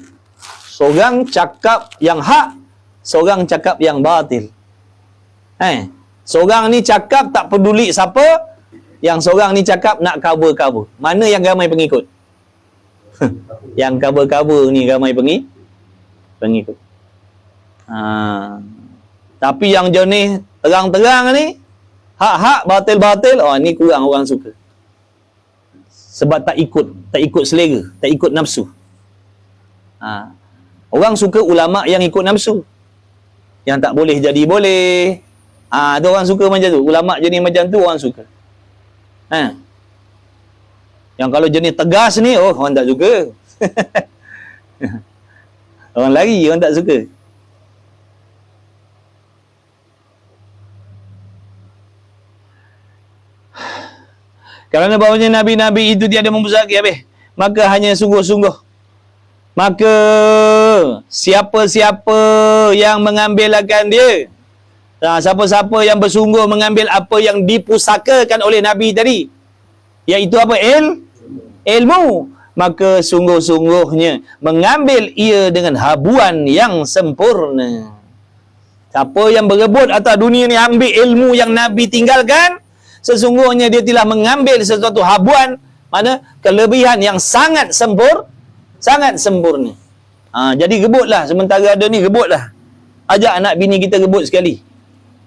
Seorang cakap yang hak, seorang cakap yang batil. Seorang ni cakap tak peduli siapa, yang seorang ni cakap nak cover-cover. Mana yang ramai pengikut? Yang cover-cover ni ramai pengikut. Tapi yang jenis terang-terang ni, hak-hak, batil-batil, ni kurang orang suka. Sebab tak ikut selera, tak ikut nafsu. Orang suka ulama yang ikut nafsu. Yang tak boleh jadi boleh. Tu orang suka macam tu. Ulama jenis macam tu orang suka. Yang kalau jenis tegas ni, orang tak suka. Orang lari, orang tak suka. Kerana bahawanya Nabi-Nabi itu tiada mempusakai habis, maka hanya sungguh-sungguh. Maka siapa-siapa yang mengambil akan dia, siapa-siapa yang bersungguh mengambil apa yang dipusakakan oleh Nabi tadi, iaitu apa? Ilmu, maka sungguh-sungguhnya mengambil ia dengan habuan yang sempurna. Siapa yang berebut atas dunia ni ambil ilmu yang Nabi tinggalkan, sesungguhnya dia telah mengambil sesuatu habuan, mana kelebihan yang sangat sempurna. Jadi rebutlah, sementara ada ni rebutlah. Ajak anak bini kita rebut sekali.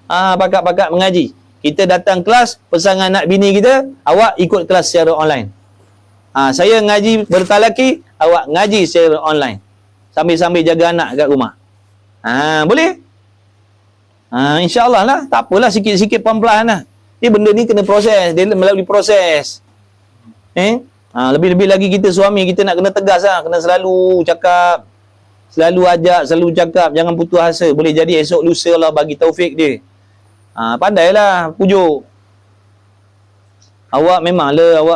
Pakat-pakat mengaji. Kita datang kelas, pesangan anak bini kita, awak ikut kelas secara online. Saya ngaji bertalaki, awak ngaji secara online. Sambil-sambil jaga anak kat rumah. Boleh? InsyaAllah lah. Tak apalah, sikit-sikit pelan-pelan lah. Benda ni kena proses. Dia melalui proses. Lebih-lebih lagi kita suami, kita nak kena tegas lah. Kena selalu cakap, selalu ajak, selalu cakap. Jangan putus asa. Boleh jadi esok lusa Allah bagi taufik dia. Pandailah pujuk. Awak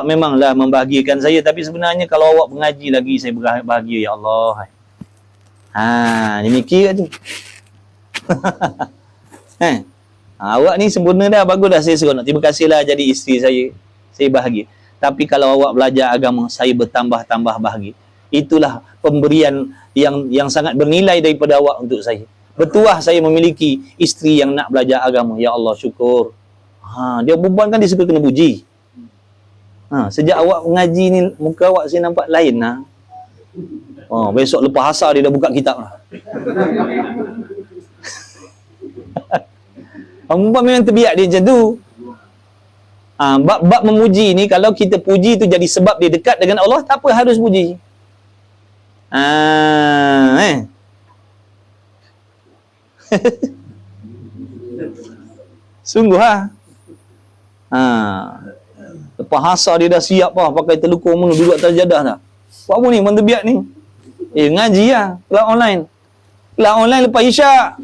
memanglah membahagiakan saya, tapi sebenarnya kalau awak mengaji lagi, saya bahagia, ya Allah. Dia mikir tu. Awak ni sempurna dah, bagus dah, saya seronok. Terima kasihlah jadi isteri saya bahagia. Tapi kalau awak belajar agama, saya bertambah-tambah bahagia. Itulah pemberian yang sangat bernilai daripada awak untuk saya. Bertuah saya memiliki isteri yang nak belajar agama. Ya Allah, syukur. Dia perempuan kan dia suka kena puji. Sejak awak mengaji ni, muka awak saya nampak lain lah. Besok lepas asar dia dah buka kitab lah. Perempuan memang terbiak dia macam tu. Bab memuji ni, kalau kita puji tu jadi sebab dia dekat dengan Allah, tak apa harus puji. Sungguh lepas hasar dia dah siap pakai telukung mana duduk atas jadah dah. Buat apa ni mentebiat ni? Ngaji kelas online. Kelas online lepas isyak.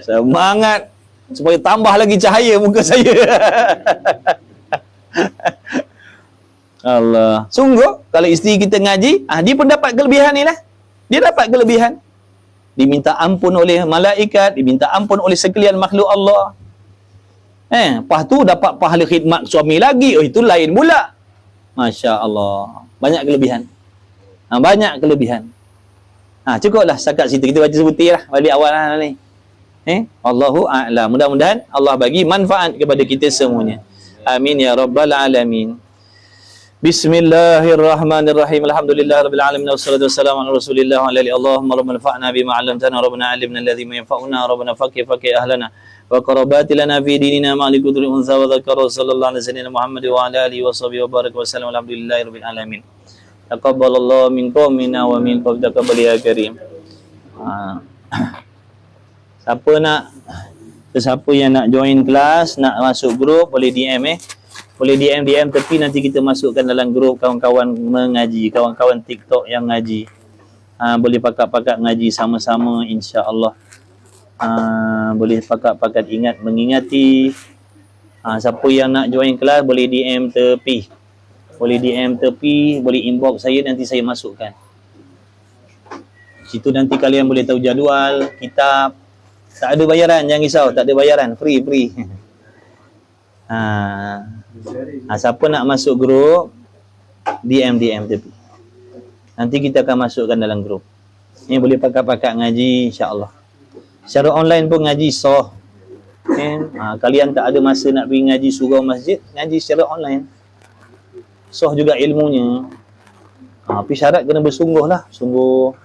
Semangat supaya tambah lagi cahaya muka saya. Allah. Sungguh kalau isteri kita ngaji, dia pun dapat kelebihan ni lah. Dia dapat kelebihan. Diminta ampun oleh malaikat, diminta ampun oleh sekalian makhluk Allah. Lepas tu dapat pahala khidmat suami lagi. Itu lain pula. Masya Allah. Banyak kelebihan. Banyak kelebihan. Cukuplah setakat situ. Kita baca sebutir lah. Balik awal lah ni. Allahu a'lam. Mudah-mudahan Allah bagi manfaat kepada kita semuanya. Amin ya rabbal alamin. Bismillahirrahmanirrahim. Alhamdulillahirabbil alamin wassalatu wassalamu ala Rasulillah wa ala alihi. Allahumma rabbana fa'na bima 'allamtana rabbana 'allimna alladhi yanfa'una rabbana faqih ahlana wa qarabati lana fi dinina ma'alikudul unsa wa dzakara sallallahu alaihi wasallam Muhammad wa ala alihi washabihi wa baraka wa sallam. Alhamdulillahirabbil alamin. Taqabbalallahu minkum minna wa minkum taqabbal ya karim. Siapa yang nak join kelas, nak masuk grup, boleh DM boleh DM tapi nanti kita masukkan dalam grup kawan-kawan mengaji, kawan-kawan TikTok yang ngaji. Boleh pakat-pakat ngaji sama-sama insya-Allah. Boleh pakat-pakat mengingati. Siapa yang nak join kelas boleh DM tepi. Boleh inbox saya, nanti saya masukkan. Situ nanti kalian boleh tahu jadual, kitab. Tak ada bayaran, jangan risau, tak ada bayaran, free. Siapa nak masuk grup, DM tepi. Nanti kita akan masukkan dalam grup. Ini boleh pakat-pakat ngaji insya-Allah. Secara online pun ngaji sah. Kalian tak ada masa nak pergi ngaji surau masjid, ngaji secara online. Sah juga ilmunya. Tapi syarat kena bersungguh lah. Sungguh.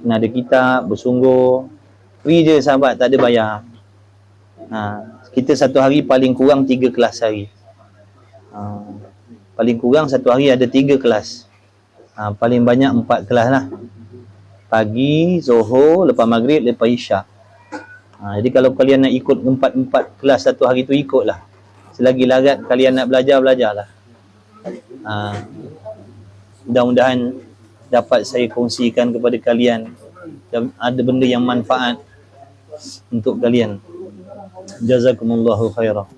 Kena ada kitab, bersungguh. Free je sahabat, tak ada bayar. Kita satu hari paling kurang 3 kelas hari. Paling kurang satu hari ada 3 kelas. Paling banyak 4 kelas lah. Pagi, Zuhur, lepas Maghrib, lepas Isyak. Jadi kalau kalian nak ikut 4 kelas satu hari tu, ikutlah. Selagi larat kalian nak belajarlah. Mudah-mudahan dapat saya kongsikan kepada kalian. Ada benda yang manfaat untuk kalian. Jazakumullahu khairah.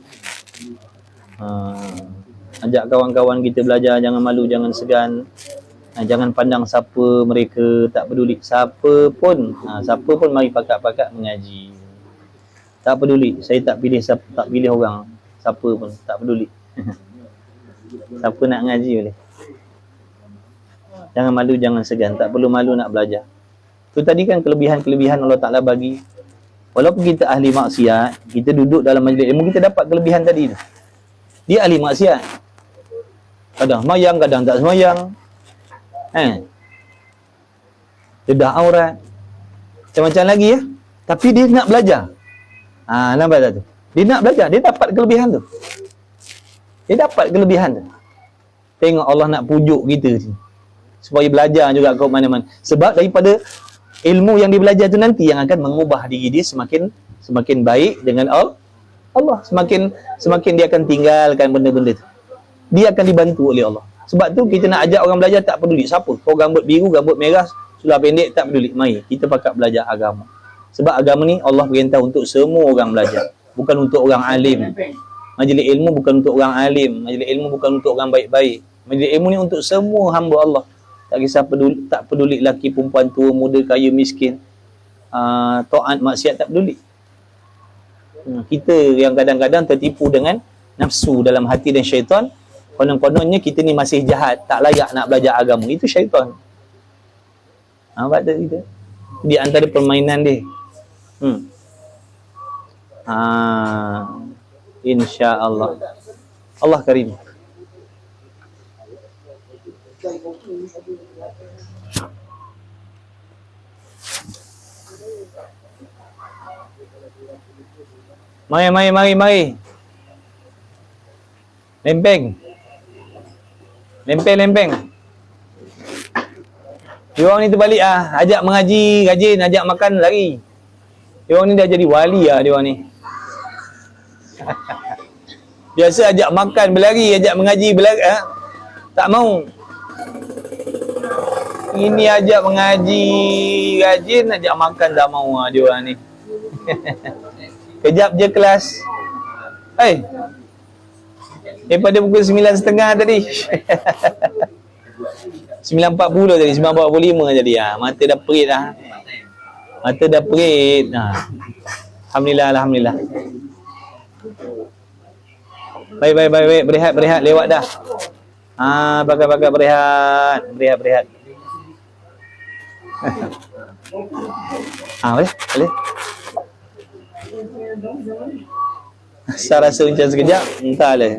Ajak kawan-kawan kita belajar, jangan malu, jangan segan. Jangan pandang siapa mereka, tak peduli siapa pun mari pakat-pakat mengaji. Tak peduli, saya tak pilih orang, siapa pun tak peduli. Siapa nak ngaji boleh. Jangan malu, jangan segan, tak perlu malu nak belajar. Tu tadi kan kelebihan Allah Ta'ala bagi. Walaupun kita ahli maksiat, kita duduk dalam majlis ilmu, kita dapat kelebihan tadi tu. Dia ahli maksiat. Kadang semayang, kadang tak semayang. Dedah aurat. Macam-macam lagi ya. Tapi dia nak belajar. Nampak tak tu? Dia nak belajar, dia dapat kelebihan tu. Tengok Allah nak pujuk kita supaya belajar juga ke mana-mana. Sebab daripada ilmu yang dia belajar tu nanti yang akan mengubah diri dia semakin baik dengan Allah. Semakin dia akan tinggalkan benda-benda tu. Dia akan dibantu oleh Allah. Sebab tu kita nak ajak orang belajar, tak peduli siapa. Kau rambut biru, rambut merah, sulah pendek, tak peduli. Mari kita pakat belajar agama. Sebab agama ni Allah perintah untuk semua orang belajar, bukan untuk orang alim. Majlis ilmu bukan untuk orang alim. Majlis ilmu bukan untuk orang baik-baik. Majlis ilmu ni untuk semua hamba Allah. Tak kisah tak peduli lelaki, perempuan, tua, muda, kaya, miskin, taat, maksiat, tak peduli. Kita yang kadang-kadang tertipu dengan nafsu dalam hati dan syaitan. Konon-kononnya kita ni masih jahat, tak layak nak belajar agama. Itu syaitan. Nampak tak kita? Di antara permainan dia. InsyaAllah. Allah karim. Mari. Lempeng. Lempeng. Dia orang ni terbalik ajak mengaji, rajin, ajak makan lari. Dia orang ni dah jadi wali dia orang ni. Biasa ajak makan berlari, ajak mengaji berlari, tak mau. Ini ajak mengaji rajin, ajak makan tak mau dia orang ni. Kejap je kelas. Daripada pukul 9.30 tadi. 9.40 tadi, 9.45 jadi. Mata dah perit dah. Mata dah perit. Alhamdulillah. Baik. Berehat. Lewat dah. Pakai berehat. Boleh. Saya rasa macam sekejap, entahlah.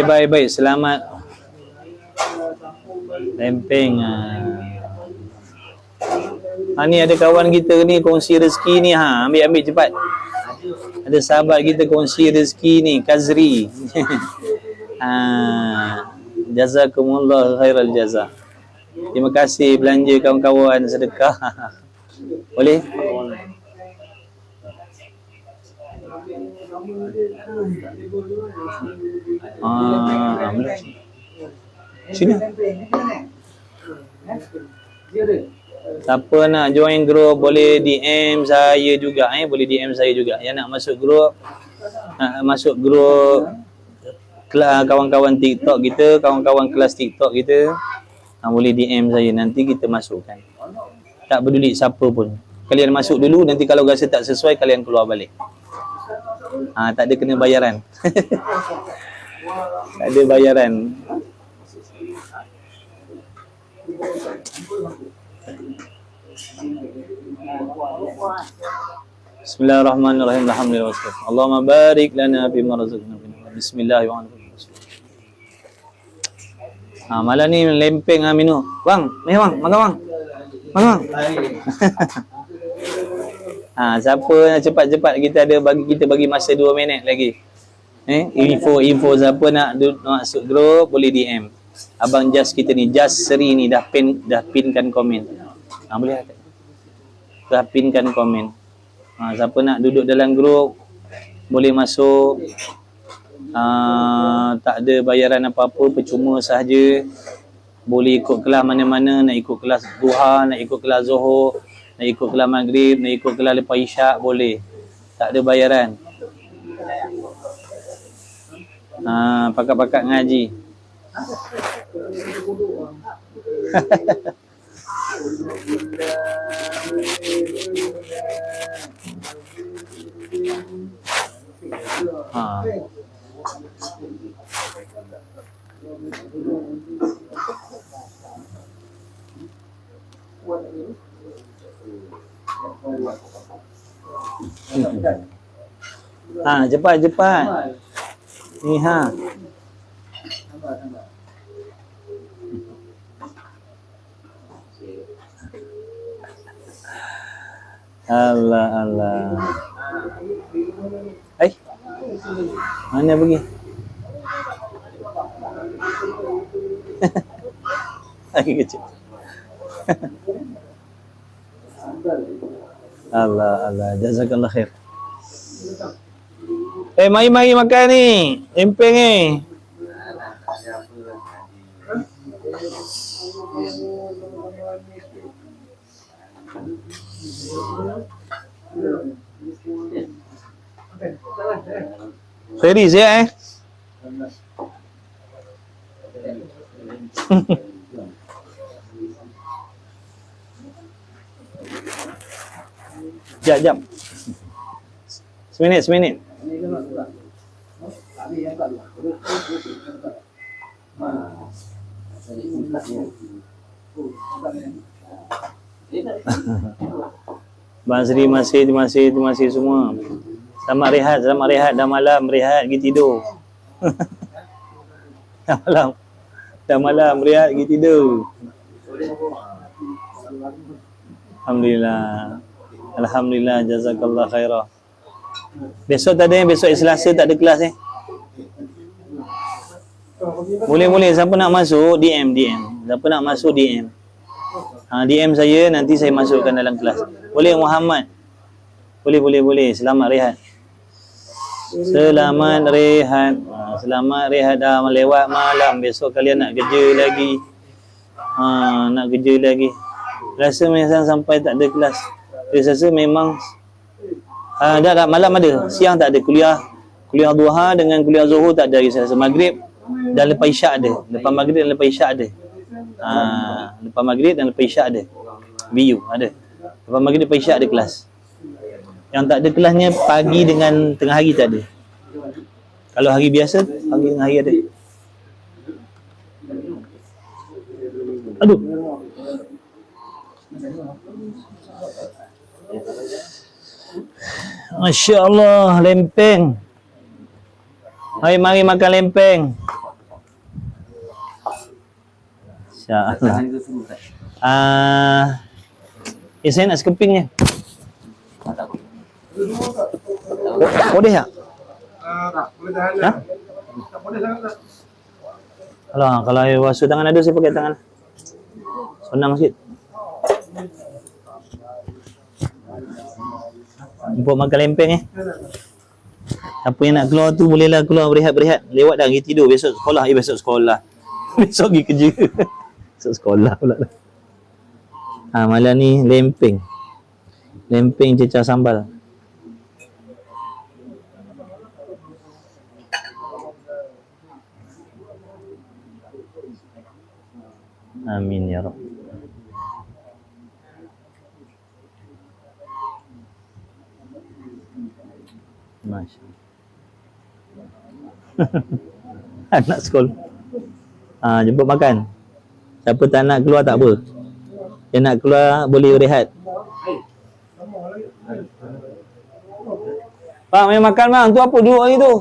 Baik. Selamat. Lempeng. Ni ada kawan kita ni kongsi rezeki ni. Ambil cepat. Ada sahabat kita kongsi rezeki ni, Kazri. Jazakumullah khairal jaza. Terima kasih belanja kawan-kawan sedekah. Boleh? Sini. Siapa nak join group boleh DM saya juga. Yang nak masuk group, kawan-kawan TikTok kita, kawan-kawan kelas TikTok kita, boleh DM saya, nanti kita masukkan. Tak peduli siapa pun. Kalian masuk dulu, nanti kalau rasa tak sesuai kalian keluar balik. Tak ada kena bayaran. Tak ada bayaran. Bismillahirrahmanirrahim. Alhamdulillah wassalatu. Allahumma barik lana fi ma razaqtana. Bismillahirrahmanirrahim. Malam ni lempeng minum. Bang, makan bang. Makan bang. Siapa nak cepat-cepat kita bagi masa 2 minit lagi. Info siapa nak masuk grup boleh DM. Abang Jas kita ni, Jas Seri ni dah pinkan komen. Boleh tak? Dah pinkan komen. Siapa nak duduk dalam grup boleh masuk. Tak ada bayaran apa-apa, percuma sahaja. Boleh ikut kelas mana-mana, nak ikut kelas duha, nak ikut kelas zuhur, nak ikut kelas maghrib, nak ikut kelas lepas isyak, boleh. Tak ada bayaran. Pakat-pakat ngaji. Cepat. Ni Allah. Mana pergi? Lagi kecil. Allah. Jazakallah khair. Mari makan ni. Empeng ni. Serius ya Jap. Seminit. Bang Sri terima kasih semua. Selamat rehat, dah malam rehat pergi tidur. Dah malam rehat pergi tidur. Alhamdulillah. Alhamdulillah, jazakallah khairah. Besok tak ada, besok Selasa tak ada kelas Boleh, siapa nak masuk DM. Siapa nak masuk DM. DM saya, nanti saya masukkan dalam kelas. Boleh Muhammad. Boleh. Selamat rehat. Selamat rehat dah lewat malam. Besok kalian nak kerja lagi. Rasa memang sampai tak ada kelas. Rasa memang dah malam ada. Siang tak ada kuliah duha dengan kuliah zuhur tak ada. Rasa maghrib dan lepas isyak ada. Lepas maghrib dan lepas isyak ada. Lepas maghrib dan lepas isyak ada. BU ada. Lepas maghrib lepas isyak ada kelas. Yang tak ada kelasnya pagi dengan tengah hari tak ada. Kalau hari biasa, pagi tengah hari ada. Aduh. Masya Allah, lempeng. Hai, mari makan lempeng. Insya Allah. Saya nak sekepingnya. Boleh tak? Ha? Kalau air basuh tangan ada, saya pakai tangan. Senang sikit. Buat makan lempeng Siapa yang nak keluar tu bolehlah keluar berehat-berehat. Lewat dah pergi tidur. Besok sekolah. Besok sekolah. Besok pergi kerja. Besok sekolah pula. Malam ni lempeng. Lempeng cecah sambal. Amin ya Rabb. Masya anak sekolah. Jemput makan. Siapa tak nak keluar tak apa. Yang nak keluar boleh rehat. Pak, main makan bang. Tu apa duduk hari tu?